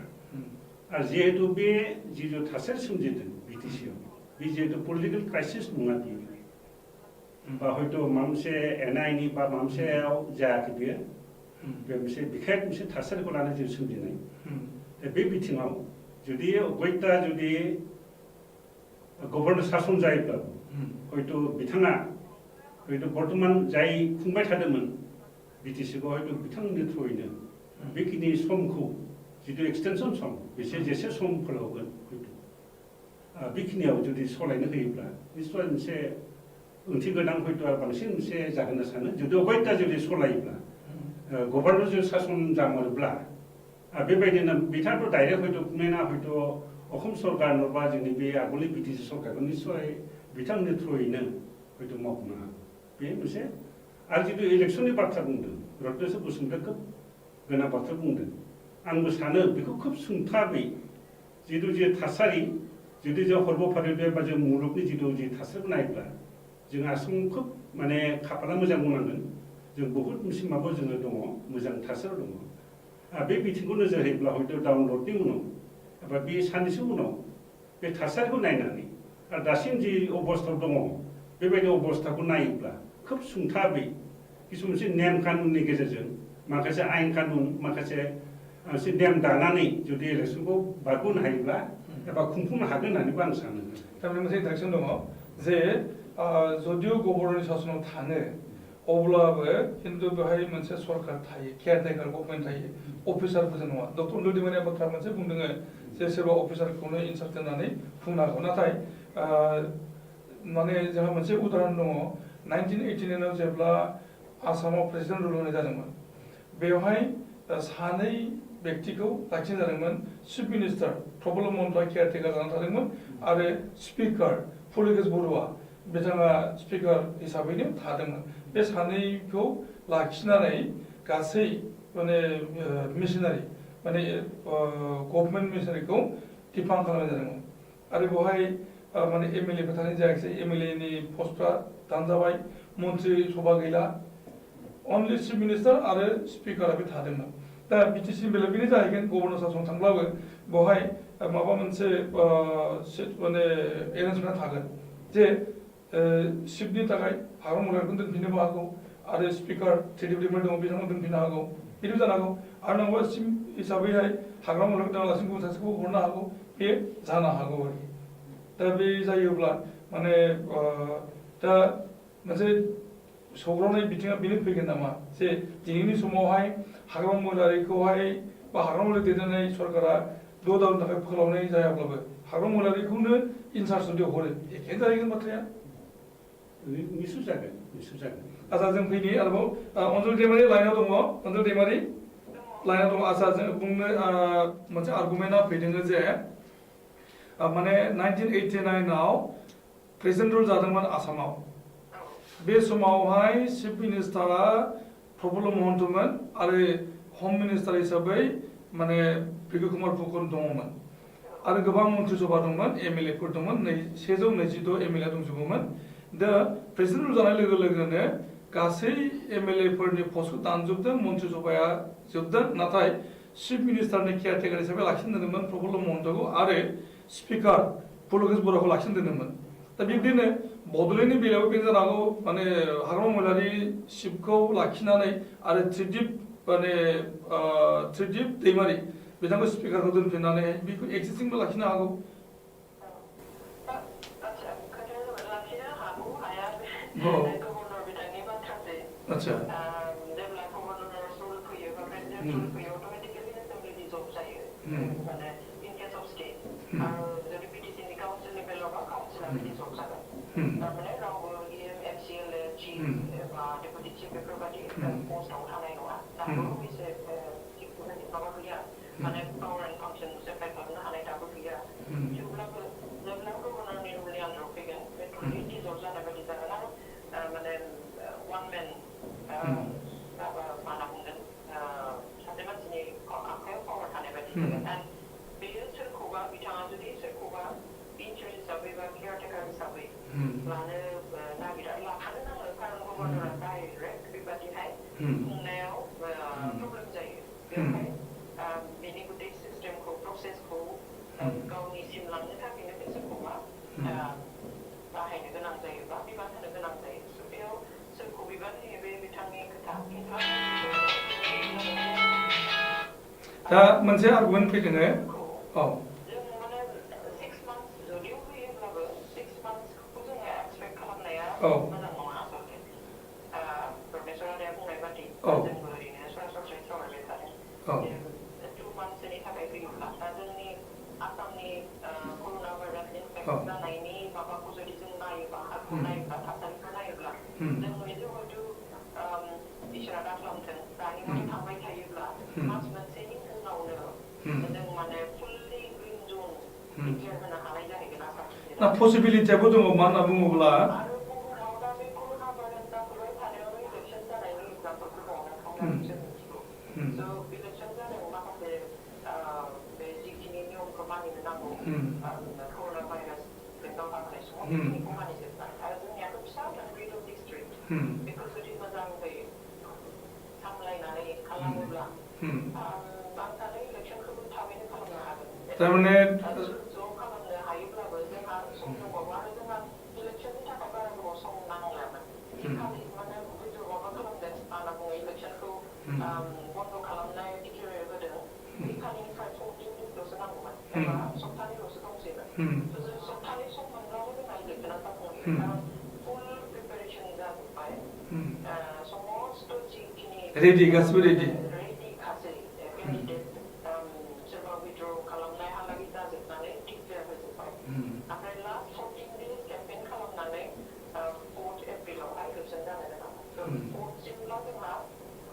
Speaker 2: आरो जिहेतु बे जिथु थासारि सोमजिदों बिटिसिआव बे जिहेतु पलिटिकेल क्राइसिस नङा बियो बा हयथ' माबा मोनसे एनआइनि बा माबा मोनसेयाव जायाखै बियो बे मोनसे बिखेक मोनसे थासारिखौ लानानै जों सोमजिनाय बे बिथिङाव जुदि अगयता जुदि गभर्नर सासन जायोब्लाबो हयथ' बिथाङा हयथ' बर्तमान जाय खुंबाय थादोंमोन बिटिसिखौ हयथ' बिथांनि थ्रुयैनो बेखिनि समखौ जिथु एक्सटेनसन सम बिसोर जेसे सम फोलावगोन हयथ' बेखिनियाव जुदि सोलायनो होयोब्ला निस्सय मोनसे ओंथि गोनां हयथ' बांसिन मोनसे जागोन होनना सानो जुदि अगयता जुदि सोलायोब्ला गभर्नर जुदि सासन जामारोब्ला बेबायदिनो बिथाङाथ' डाइरेक्ट हयथ' मेना हयथ' असम सरकार नङाबा जोंनि बे आगोलनि बिटिसि सरकारखौ निस्सय बिथांनि थ्रुयैनो हयथ' मावफुंनो हागौ बे मोनसे आरो जिथु इलेक्सननि बाथ्रा बुंदों रत्नेश बसुमतारिया खोब गोनां बाथ्रा बुंदों आंबो सानो बेखौ खोब सुंथाबै जितु जे थासारि जुदि जों हरबफारि बा जों मुलुगनि जितु जे थासारिखौ नायोब्ला जों आसामाव खोब माने खाफाला मोजां बुंनांगोन जों बहुद सिमाबो जोङो दङ मोजां थासारियाव दङ बे बिथिंखौ नोजोर होयोब्ला हयथ' डाउनलडनि उनाव एबा बे साननैसो उनाव बे थासारिखौ नायनानै आरो दासिम जि अबस्थायाव दङ बेबायदि अबस्थाखौ नायोब्ला खोब सुंथाबै किसु मोनसे नेम कानुननि गेजेरजों माखासे आयेन कानुन माखासे मोनसे नेम दानानै जुदि इलेक्सनखौ बारग'नो हायोब्ला एबा खुंफुंनो हागोन होननानैबो आं सानो
Speaker 1: थारमाने मोनसे इन्ट्रेक्सन दङ जे जदिव गभर्नरनि शासनाव थाङो अब्लाबो खिन्थु बेवहाय मोनसे सरकार थायो केयारटेकार गभर्नमेन्ट थायो अफिसारफोरजों नङा डक्टर उन्दुदिमानिया बाथ्रा मोनसे बुंदों जे सोरबा अफिसारखौनो इनसार्ज दोननानै खुंनो हागौ नाथाय माने जोंहा मोनसे उदाहरन दङ 1989 जेब्ला आसामाव प्रेसिडेन्ट रुल होनाय जादोंमोन बेवहाय सानै व्यक्तिखौ लाखिनाय जादोंमोन चिफ मिनिस्टार प्रफुल्ल महन्तआ केयारटेकार जानानै थादोंमोन आरो स्पिकार फुलकेश बरुवा बिथाङा स्पिकार हिसाबैनो थादोंमोन बे सानैखौ लाखिनानै गासै माने मिशनारि माने गभर्नमेन्ट मिशनारिखौ डिफार्म खालामनाय जादोंमोन आरो बेवहाय माने एमएलएफोर थानाय जायाखिसै एमएलएनि पस्टफ्रा दानजाबाय मन्त्रि सभा गैला अनलि चिफ मिनिस्टार आरो स्पिकारा बे थादोंमोन दा बिटिसि बेलायाव बेनो जाहैगोन गभर्नर शासन थांब्लाबो बेवहाय माबा मोनसे माने एरेन्जमेन्ट थागोन जे चिफनि थाखाय हाग्रा मुलाखौ दोनफिननोबो हागौ आरो स्पिकार ट्रेडिबिलिफोर दङ बिथांमोन दोनफिननो हागौ बिदिबो जानो हागौ आरो नङाबा चिफ हिसाबैहाय हाग्रा मुलाखौ दोनालासिनो गुबुन सासेखौबो हरनो हागौ बे जानो हागौ आरोखि दा बे जायोब्ला माने दा मोनसे सौग्रावनाय बिथिङा बेनो फैगोन नामा जे दिनैनि समावहाय हाग्रा मुलारिखौहाय बा हाग्रा मुलारि दैदेननाय सरकारा 6 दाननि थाखाय फोलावनाय जायाब्लाबो हाग्रा मुलारिखौनो इनसार्ज जुदि हरो एखे जाहैगोन बाथ्राया
Speaker 2: निस्सय जागोन
Speaker 1: आচ্ছা जों फैनि आरोबाव अनजल दैमारि लाइनाव दङ अनजल दैमारि लाइनाव दङ आচ্ছা जों बुंनो मोनसे आर्गुमेन्टआ फैदों जे माने 1989 आव प्रेसिडेन्ट रुल जादोंमोन आसामाव बे समावहाय चिफ मिनिस्टारा प्रफुल्ल महन्तमोन आरो हम मिनिस्टार हिसाबै माने प्रिय कुमार फुकन दङमोन आरो गोबां मन्त्रि सभा दंमोन एमएलएफोर दंमोन 126 एमएलए दंजोबोमोन दा प्रेसिडेन्ट रुल जानाय लोगो लोगोनो गासै एमएलएफोरनि पस्टखौ दानजोबदों मन्त्रि सभाया जोबदों नाथाय चिफ मिनिस्टारनि केयारटेकार हिसाबै लाखिनो दोनदोंमोन प्रफुल्ल महन्तखौ आरो स्पिकार फुलकेश बरुवाखौ लाखिनो दोनदोंमोन दा बिब्दिनो बड'लेण्डनि बेलायावबो बेनो जानो हागौ माने हाग्रा मुलारि चिफखौ लाखिनानै आरो त्रिदिप दैमारि बिथांखौ स्पिकारखौ दोनफिननानै बेखौ एक्सिस्टिंबो लाखिनो हागौ अच्छा
Speaker 4: जेब्ला गभर्नर रुल फैयो बा प्रेसिडेन्ट रुल फैयो अट'मेटिकेलि एसेम्बलि डिसल्भ जायो माने इन केस अफ स्टेट आरो जुदि बिटिसिनि काउन्सिलनि बेलायावबा काउन्सिलाबो डिसल्भ जागोन थारमाने रावबो एमसिएलए चिफ बा डेपुटि चिफ बेफोरबायदि पस्टआव थानाय नङा दाबो एसे माबा गैया माने पावार एन्ड फांसन सेपारेट खालामनो हानाय दाबो गैया थेवब्लाबो जेब्ला गभर्नरनि रुलनि आन्दाराव फैगोन बे टटेलि डिसल्भ जानाय बायदि जागोन आरो माने one man माबा मा बुंगोन सासे मानसिनि आखायाव पावार थानाय बायदि जागोन आरो बेयो सोरखौबा बिथाङा जुदि सोरखौबा इनचार्ज हिसाबै बा केयारटेकार हिसाबै लानो नागिरा लाखानो नाङो खारन गभर्नरा डाइरेक्ट बेबादिहाय खुंनायाव प्रब्लेम जायो बेवहाय बेनि गुदै सिस्टेमखौ प्रसेसखौ गावनिसिम लांनो थाखायनो बे सोरखौबा बाहायनो गोनां जायो बा बिबान होनो गोनां जायो बेयाव सोरखौ बिबान होयो बे बिथांनि खोथा
Speaker 1: दा मोनसे आर्गुमेन्ट फैदों औ
Speaker 4: जों माने 6 months जुदिও होयोब्लाबो 6 monthsखौ जोङो एक्सपेक्ट खालामनाया मोजां नङा आसलथे प्रफेसरा बुंनाय बादि जोंबो ओरैनो सरासनस्रायै सावरायबाय थादों 2 monthsनि थाखाय फैयोब्ला दा जोंनि आसामनि कर'ना भाइरास इनफेक्ट जानायनि माबाखौ जुदि जों नायोब्ला हारखौ नायोब्ला थासारिखौ नायोब्ला जों नुयो हयथ' इसोरा दाखालामथों दानि मथे थांबाय थायोब्ला मास मोनसेनि उनावनो जों माने फुल्लि ग्रिन जन डिक्लेयार होनो हानाय जाहैगोन आसाम
Speaker 1: ना पसिबिलिटियाबो दङ मा होनना बुङोब्ला
Speaker 4: आरो गुबुनाव दा बे कर'ना भाइरास जाफैबाय थानायावनो इलेक्सन जानायनि एग्जाम्पलफोर दङ नोंथांमोना बिसोर मिथिगौ स' मानिनो नांगौ कर'ना भाइरासजों दावहा होनाय समाव बेखिनिखौ मानिजोबनाय आरो जोंनियाथ' फिसा फ्रिडम डिस्ट्रिक्ट बेखौ जुदि मोजाङै सामलायनानै खालामोब्ला आं सानो इलेक्सनखौबो थाबैनो खालामनो हागोन
Speaker 1: थारमाने
Speaker 4: ज' खालामनो हायोब्लाबो जोंहा सम दंबावो आरो जोंहा इलेक्सननि थाखाय बारा गोबाव सम नांलामोन खालि माने जिथु माबा खालामदों मा होनना बुङो इलेक्सनखौ बन्द' खालामनाय डिक्लेयार होदों बे खालिनिफ्राय 14 दिनल'सो नांगौमोन एबा सप्तानैल'सो दंसैमोन जों सप्तानै सम मोनब्लाबो जोंहा इलेक्सना जाफुंहैयो खारन फुल प्रिपेरेसन जाजोब्बाय समस्त जिखिनि
Speaker 1: रेडि गासिबो रेडि
Speaker 4: खासै केन्डिडेट सोरबा विथड्र खालामनाय हालागै जाजोबनानै डिक्लेयार होजोब्बाय ओमफ्राय लास्ट 14 डेज केम्पेइन खालामनानै 4 एप्रिलावहाय इलेक्सन जानो गोनांमोन 4 सिमब्ला जोंहा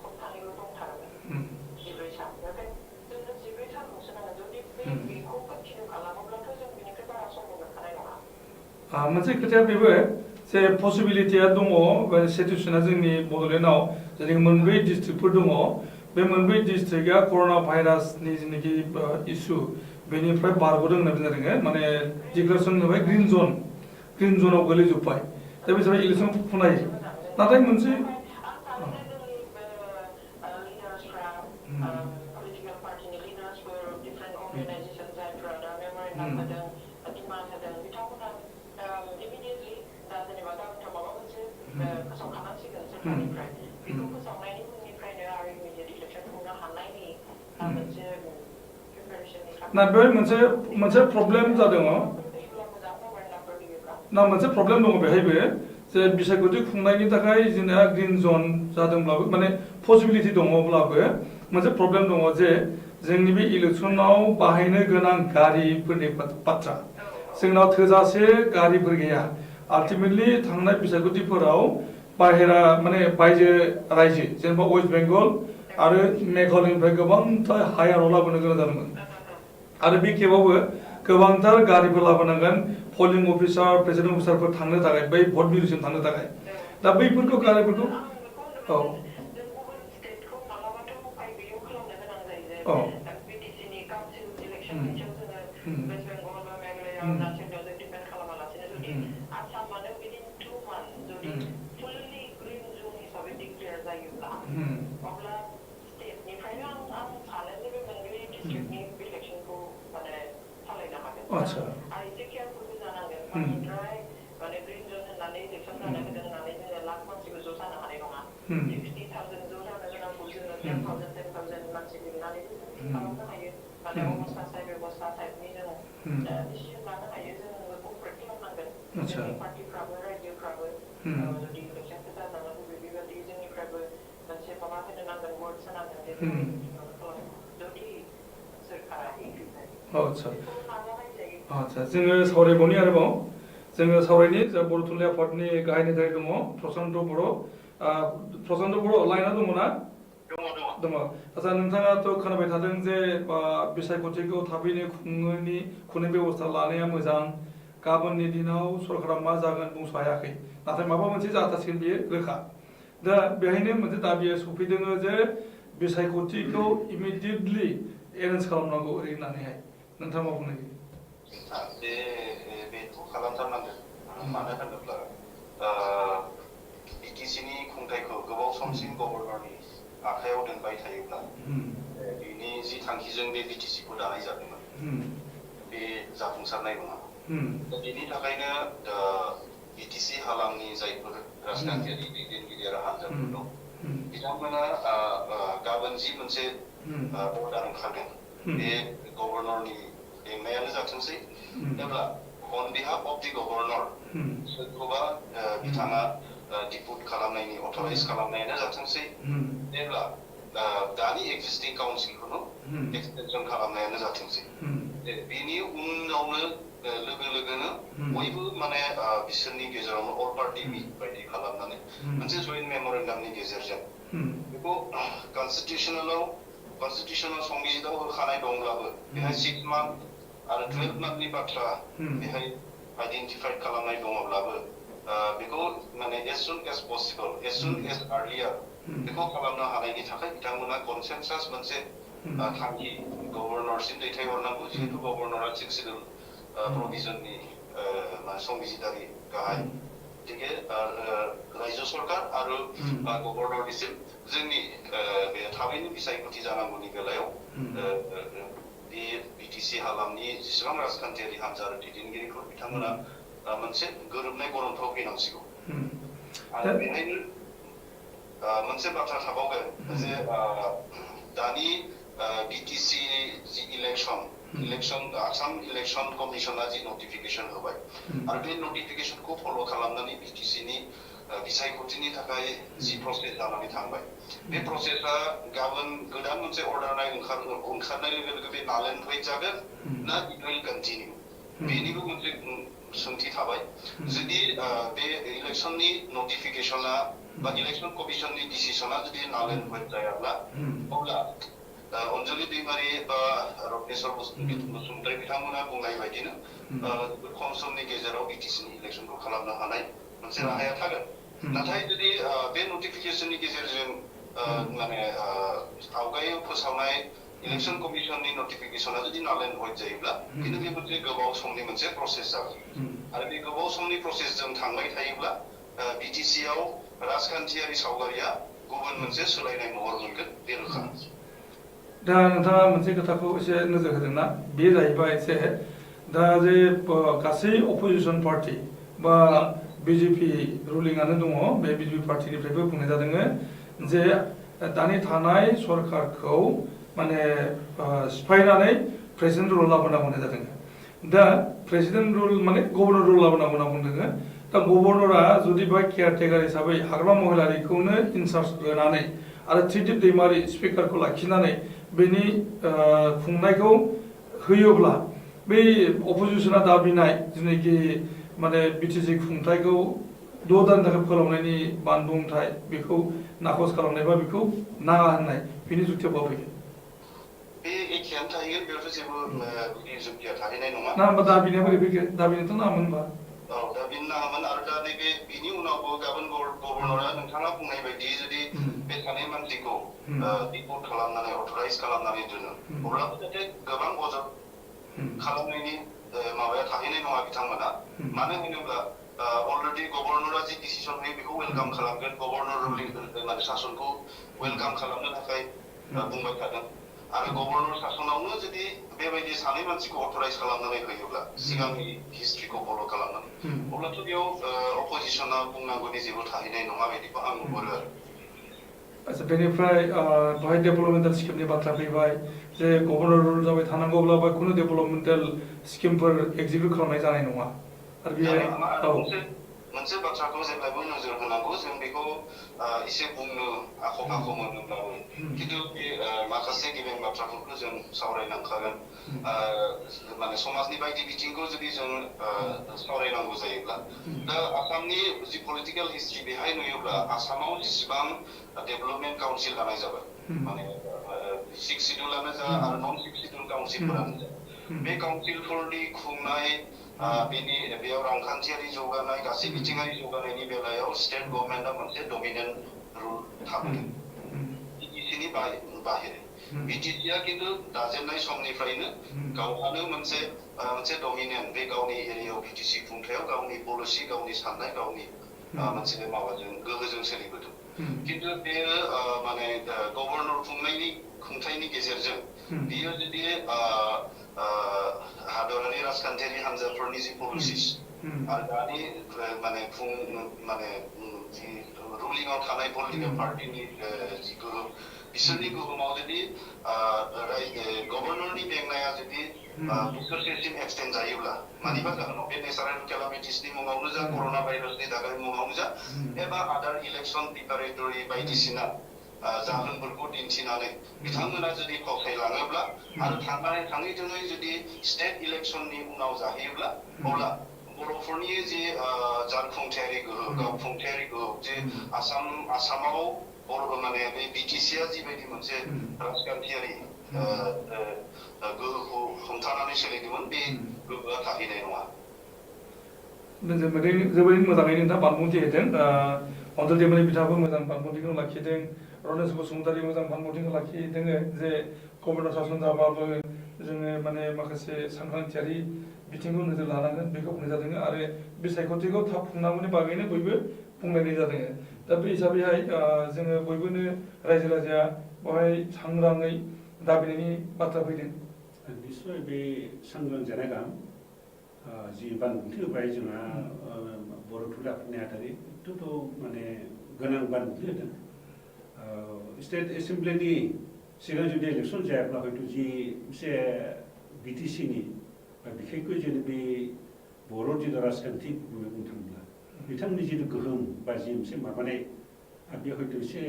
Speaker 4: सप्तानैल' दंथारोमोन 14 सान ओमफ्राय जोंनो 14 सानल'सो नांगोन जुदि बेखौ कन्टिनिउ खालामोब्लाथ' जों बेनिफ्राय बारा सम मोनखानाय नङा
Speaker 1: मोनसे खोथाया बेबो जे पसिबिलिटिया दङ सिटुएसना जोंनि बड'लेण्डआव जेरै मोनब्रै डिस्ट्रिक्टफोर दङ बे मोनब्रै डिस्ट्रिक्टआ कर'ना भाइरासनि जेनाखि इसु बेनिफ्राय बारग'दों होनना बुंदों जोङो माने डिक्लेरेसन होबाय ग्रिन ज'नाव गोलैजोब्बाय दा बे जाबाय इलेक्सन खुनाय नाथाय मोनसे
Speaker 4: political partyनि leadersफोर different organizations जायफ्रा दा मेम'रेन्डाम होदों डिमान्ड होदों बिथांमोना immediately दा जेनेबा गाबोनथ' माबा मोनसे फोसावखानांसिगोन सोरखारनिफ्राय बेखौ फोसावनायनि उननिफ्रायनो आरो immediate इलेक्सन खुंनो हानायनि मोनसे प्रिपेरेसननि
Speaker 1: ना बेवहाय मोनसे प्रब्लेम जादों ना मोनसे प्रब्लेम दङ बेहायबो जे बिसायख'थि खुंनायनि थाखाय जोंना ग्रिन जन जादोंब्लाबो माने पसिबिलिटि दङब्लाबो मोनसे प्रब्लेम दङ जे जोंनि बे इलेक्सनाव बाहायनो गोनां गारिफोरनि बाथ्रा जोंनाव थोजासे गारिफोर गैया आल्टिमेटलि थांनाय बिसायख'थिफोराव बाहेरा माने बायजो रायजो जेनेबा वेस्ट बेंगल आरो मेघालयनिफ्राय गोबांथार हायाराव लाबोनो गोनां जादोंमोन आरो बे खेबावबो गोबांथार गारिफोर लाबोनांगोन पलिं अफिसार प्रेसिडेन्ट अफिसारफोर थांनो थाखाय बै भट बिरुसिम थांनो थाखाय दा बैफोरखौ गारिफोरखौ औ अच्छा
Speaker 4: आरो एसे केयारफुल जानांगोन बांद्राय माने ग्रिन जन होननानै इलेक्सन जानो होदों होननानै जोङो लाख मानसिखौ ज' जानो हानाय नङा 60,000 ज' जानो गोनांखौ जोङो 10,000 मानसि लिंनानै खालामनो हायो माने अबस्था साइ बेबस्था टाइपनि जों डिसिजन लानो हायो जोङो कमप्लिट खालामनांगोन जोंनि पार्टिफ्राबो रायजोफ्राबो जुदि इलेक्सनखौ जाजानो लुबैयो बेबायदि जोंनिफ्रायबो मोनसे माबा होनो नांगोन वर्ड होनांगोन जे जुदि सोरखारा
Speaker 1: आच्छा आच्छा जोङो सावरायबावनि आरोबाव जोङो सावरायनि जा बर' थुनलाइ आफादनि गाहाय नेतारि दङ प्रसान्त बर' लाइना दङ ना दङ आच्छा नोंथाङाथ' खोनाबाय थादों जे बिसायख'थिखौ थाबैनो खुंनो बेबस्था लानाया मोजां गाबोननि दिनाव सरकारा मा जागोन बुंस' हायाखै नाथाय माबा मोनसे जाथारसिगोन बेयो रोखा दा बेहायनो मोनसे दाबिया सफैदों जे बिसायख'थिखौ इमिडियेटलि एरेन्ज खालामनांगौ ओरै होननानैहाय नोंथाङा मा बुंनो नागिरो
Speaker 3: बेथ' खालामथारनांगोन मानो होनोब्ला बिटिसिनि खुंथायखौ गोबाव समसिम गभर्नरनि आखायाव दोनबाय थायोब्ला बिनि जि थांखिजों बे बिटिसिखौ दानाय जादोंमोन बे जाफुंसारनाय नङा बेनि थाखायनो बिटिसि हालामनि जायफोर राजखान्थियारि दैदेनगिरि आरो हान्जाफोर दं बिथांमोना गाबोन जि मोनसे अर्डार ओंखारदों बे गभर्नरनि लेंनायानो जाथोंसै जेब्ला on behalf of the governor सोरखौबा बिथाङा डिपुट खालामनायनि अथराइज खालामनायानो जाथोंसै जेब्ला दानि एक्जिस्टिं काउन्सिलखौनो एक्सटेनसन खालामनायानो जाथोंसै बेनि उनावनो लोगो लोगोनो बयबो माने बिसोरनि गेजेरावनो अल पार्टि मिट बायदि खालामनानै मोनसे जइन्ट मेम'रेन्डामनि गेजेरजों बेखौ कनस्टिटिउसनाल संबिजिताव होखानाय दंब्लाबो बेहाय 6 मान्थ आरो 12 मान्थनि बाथ्रा बेहाय आइडेन्टिफाइड खालामनाय दङब्लाबो बेखौ माने as soon as possible as soon as earlier बेखौ खालामनो हानायनि थाखाय बिथांमोना कनसेनसास मोनसे थांखि गभर्नरसिम दैथायहरनांगौ जिहेतु गभर्नरा सिक्स सिडुल प्रभिजननि संबिजिदारि गाहाय गतिके रायजो सरकार आरो गभर्नरनिसिम जोंनि बे थाबैनो बिसायख'थि जानांगौनि बेलायाव बे बिटिसि हालामनि जेसेबां राजखान्थियारि हान्जा आरो दैदेनगिरिफोर बिथांमोना मोनसे गोरोबनाय गरन्थ'आव फैनांसिगौ आरो बेहायनो मोनसे बाथ्रा थाबावगोन जे दानि बिटिसि जि इलेक्शन आसाम इलेक्शन कमिशना जि नटिफिकेशन होबाय आरो बे नटिफिकेशनखौ फल' खालामनानै बिटिसिनि बिसायख'थिनि थाखाय जि प्रसेस जानानै थांबाय बे प्रसेसा गाबोन गोदान मोनसे अर्डार ओंखारनाय लोगो लोगो बे नाल एन्ड भइड जागोन ना इट उइल कन्टिनिउ बेनिबो मोनसे सोंथि थाबाय जुदि बे इलेक्शननि नटिफिकेशना बा इलेक्शन कमिशननि डिसिसना जुदि नाल एन्ड भइड जायाब्ला अब्ला अनजलि दैमारि बा रत्नेश्वर बसुमतारी बिथांमोना बुंनाय बायदिनो खम समनि गेजेराव बिटिसिनि इलेक्शनखौ खालामनो हानाय मोनसे राहाया थागोन नाथाय जुदि बे नटिफिकेशननि गेजेरजों माने आवगायाव फोसावनाय इलेक्शन कमिशननि नटिफिकेशना जुदि नाल एन्ड भइड जायोब्ला खिन्थु बे मोनसे गोबाव समनि मोनसे प्रसेस जागोन आरो बे गोबाव समनि प्रसेसजों थांबाय थायोब्ला बिटिसिआव राजखान्थियारि सावगारिया गुबुन मोनसे सोलायनाय महर मोनगोन बे रोखा
Speaker 1: दा नोंथाङा मोनसे खोथाखौ एसे नोजोर होदोंना बे जाहैबाय एसे दा जे गासै अपोजिशन पार्टी बा बिजेपि रुलिंआनो दङ बे बिजेपि पार्टीनिफ्रायबो बुंनाय जादों जे दानि थानाय सरकारखौ माने सिफायनानै प्रेसिडेन्ट रुल लाबोनांगौ होननाय जादों दा प्रेसिडेन्ट रुल माने गभर्नर रुल लाबोनांगौ होनना बुंदों दा गभर्नरा जुदि बा केयारटेकार हिसाबै हाग्रामा महिलारिखौनो इनचार्ज होनानै आरो त्रिदिप दैमारि स्पिकारखौ लाखिनानै बेनि खुंनायखौ होयोब्ला बै अपोजिशना दाबिनाय जेनाखि माने बिटिसि खुंथायखौ 6 दाननि थाखाय फोलावनायनि बानबुंथाय बेखौ नाखस खालामनाय बा बेखौ नाङा होननाय बेनि जुक्तियाव फैगोन
Speaker 3: बे एखेयानो थाहैगोन बेयावथ' जेबो जुक्तिया थाहैनाय नङा
Speaker 1: ना होमबा दाबिनाया बोरै फैगोन दाबिनोथ' नाङामोन होनबा
Speaker 3: दाबिनो नाङामोन आरो दा नैबे बिनि उनावबो गाबोन गभर्नरा नोंथाङा बुंनाय बायदि जुदि बे सानै मानसिखौ रिपर्ट खालामनानै अथराइज खालामनानै दोनो अब्लाबो जाहाथे गोबां अजद खालामनायनि माबाया थाहैनाय नङा बिथांमोना मानो होनोब्ला अलरेडि गभर्नरा जि डिसिसन होयो बेखौ वेलकाम खालामगोन गभर्नर रुलिं माने सासनखौ वेलकाम खालामनो थाखाय बुंबाय थादों आरो गभर्नर सासनावनो जुदि बेबायदि सानै मानसिखौ अथराइज खालामनानै होयोब्ला सिगांनि हिस्ट्रिखौ फल' खालामनानै अब्लाथ' बेयाव अपोजिशना बुंनांगौनि जेबो थाहैनाय नङा बायदिखौ आं नुहुरो आरो
Speaker 1: आচ্ছা बेनिफ्राय बेहाय डेभेलपमेन्टेल स्किमनि बाथ्रा फैबाय जे गभर्नर रुल जाबाय थानांगौब्ला बा कुनु डेभेलपमेन्टेल स्किमफोर एग्जिक्युट खालामनाय जानाय नङा आरो बे
Speaker 3: मोनसे बाथ्राखौ जेब्लाबो नोजोर होनांगौ जों बेखौ एसे बुंनो आख' फाख' मोनोब्लाबो खिन्थु बे माखासे गेबें बाथ्राफोरखौ जों सावरायनांखागोन माने समाजनि बायदि बिथिंखौ जुदि जों सावरायनांगौ जायोब्ला दा आसामनि जि पलिटिकेल हिस्ट्रि बेहाय नुयोब्ला आसामाव जेसेबां डेभेलपमेन्ट काउन्सिल दानाय जाबाय माने 6 सिडुलानो जा आरो नन 6 सिडुल काउन्सिलफोरानो जा बे काउन्सिलफोरनि खुंनाय बेयाव रांखान्थियारि जौगानाय गासै बिथिङारि जौगानायनि बेलायाव स्टेट गभर्नमेन्टआ मोनसे डमिनेन्ट रुल थाबोदों बिटिसिनि बाहेरै बिटिसिआ खिन्थु दाजेननाय समनिफ्रायनो गावहानो मोनसे डमिनेन्ट बे गावनि एरियायाव बिटिसि खुंथायाव गावनि पलिसि गावनि साननाय गावनि मोनसे माबाजों गोहोजों सोलिबोदों खिन्थु बेयो माने गभर्नर खुंथायनि गेजेरजों बियो जुदि हादरारि राजखान्थियारि हान्जाफोरनि जि पलिसिस आरो दानि माने जि रुलिंआव थानाय पलिटिकेल पार्टिनि जि गोहोम बिसोरनि गोहोमाव जुदि गभर्नरनि बेंनाया जुदि बोसोरसेसिम एक्सटेन्ड जायोब्ला मानिबा जाहोनाव बे नेचारेल केलामिटिसनि मुङावनो जा कर'ना भाइरासनि थाखाय मुङावनो जा एबा आदार इलेक्शन प्रिपारेटरि बायदिसिना जाहोनफोरखौ दिन्थिनानै बिथांमोना जुदि फावसायलाङोब्ला आरो थाङै थोङै जुदि स्टेट इलेक्शननि उनाव जाहैयोब्ला अब्ला बर'फोरनि जे जारखुंथायारि गोहो गावखुंथायारि गोहो जे आसामाव माने बे बिटिसिआ जिबायदि मोनसे राजखान्थियारि गोहोखौ हमथानानै सोलिदोंमोन बे गोहोआ थाहैनाय नङा
Speaker 1: जोबोरैनो मोजाङै नोंथाङा बानबुंथि होदों अनजलि दैमारि बिथाङाबो मोजां बानबुंथिखौ लाखिदों रनेश बसुमतारी मोजां बानबुंथिखौ लाखिदों जे गभर्नर सासन जाबाबो जोङो माने माखासे सांग्रांथियारि बिथिंखौ नोजोर लानांगोन बेखौ बुंनाय जादों आरो बे सायख'थिखौ थाब खुंनांगौनि बागैनो बयबो बुंलायनाय जादों दा बे हिसाबैहाय जोङो बयबोनो रायजो राजाया बेवहाय सांग्राङै दाबिनायनि बाथ्रा फैदों
Speaker 2: निस्सय बे सांग्रां जानाय गाहाम जि बानबुंथि होबाय जोंहा बर' थुनलाइ आफादनि बेथ' माने गोनां बानबुंथि होदों स्टेट एसेमब्लिनि सिगां जुदि इलेक्सन जायाब्ला हयथ' जि मोनसे बिटिसिनि बा बिखेखै जोंनि बे बर' जिथु राजखान्थि बुंनो थाङोब्ला बिथांमोननि जिथु गोहोम बा जि मोनसे माबानाय बे हयथ' एसे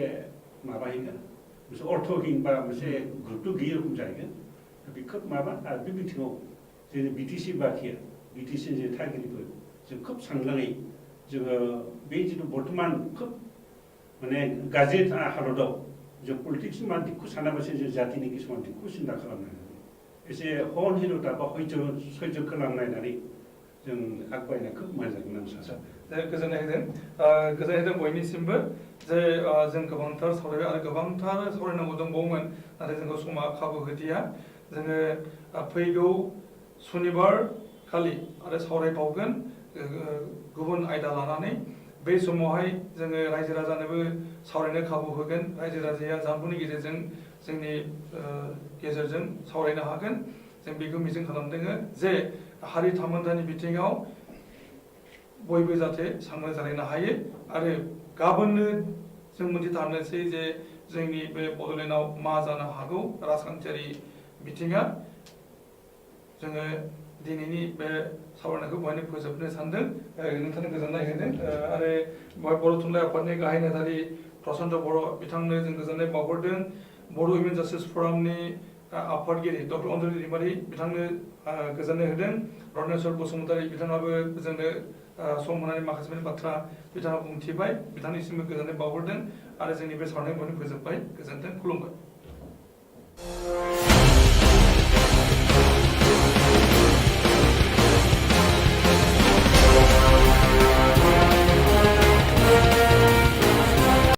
Speaker 2: माबाहैगोन मोनसे अर्थहीन बा मोनसे गुरुत्व गैयै रखम जाहैगोन बे खोब माबा आरो बे बिथिङाव जोंनि बिटिसि बाखिया बिटिसि जे थागिरिफोर जों खोब सांग्राङै जोङो बे जिथु बर्थमान खोब माने गाज्रि हालोदाव जों पलिटिक्स मा दिगखौ सानाबासो जों जातिनि किसुमान दिगखौ सिन्था खालामनांगोन एसे हनहिलता बा सैज्य खालामनायनानै जों आगबायनाया खोब मोजां जागोन आं सानो
Speaker 1: गोजोननाय होदों बयनिसिमबो जे जों गोबांथार सावरायबाय आरो गोबांथार सावरायनांगौ दंबावोमोन नाथाय जोंखौ समा खाबु होदिया जोङो फैगौ सुनिबार खालि आरो सावरायबावगोन गुबुन आयदा लानानै बे समावहाय जोङो रायजो राजानोबो सावरायनो खाबु होगोन रायजो राजाया जानबुंनि गेजेरजों जोंनि गेजेरजों सावरायनो हागोन जों बेखौ मिजिं खालामदों जे हारि थामोन्थानि बिथिङाव बयबो जाहाथे सांग्रां जालायनो हायो आरो गाबोननो जों मोनथिथारनोसै जे जोंनि बे बड'लेण्डआव मा जानो हागौ राजखान्थियारि बिथिङा जोङो दिनैनि बे सावरायनायखौ बहायनो फोजोबनो सानदों नोंथांनो गोजोननाय होदों आरो बर' थुनलाइ आफादनि गाहाय नेहाथारि प्रसान्त बर' बिथांनो जों गोजोननाय बावहरदों बर' हिउमेन जास्टिस फरामनि आफादगिरि डक्टर अनजलि दैमारि बिथांनो गोजोननाय होदों रनेस्वर बसुमतारी बिथाङाबो जोंनो सम होनानै माखासे बाथ्रा बिथाङा बुंथिबाय बिथांनिसिमबो गोजोननाय बावहरदों आरो जोंनि बे सावरायनायखौ फोजोबबाय गोजोन्थों खुलुमबाय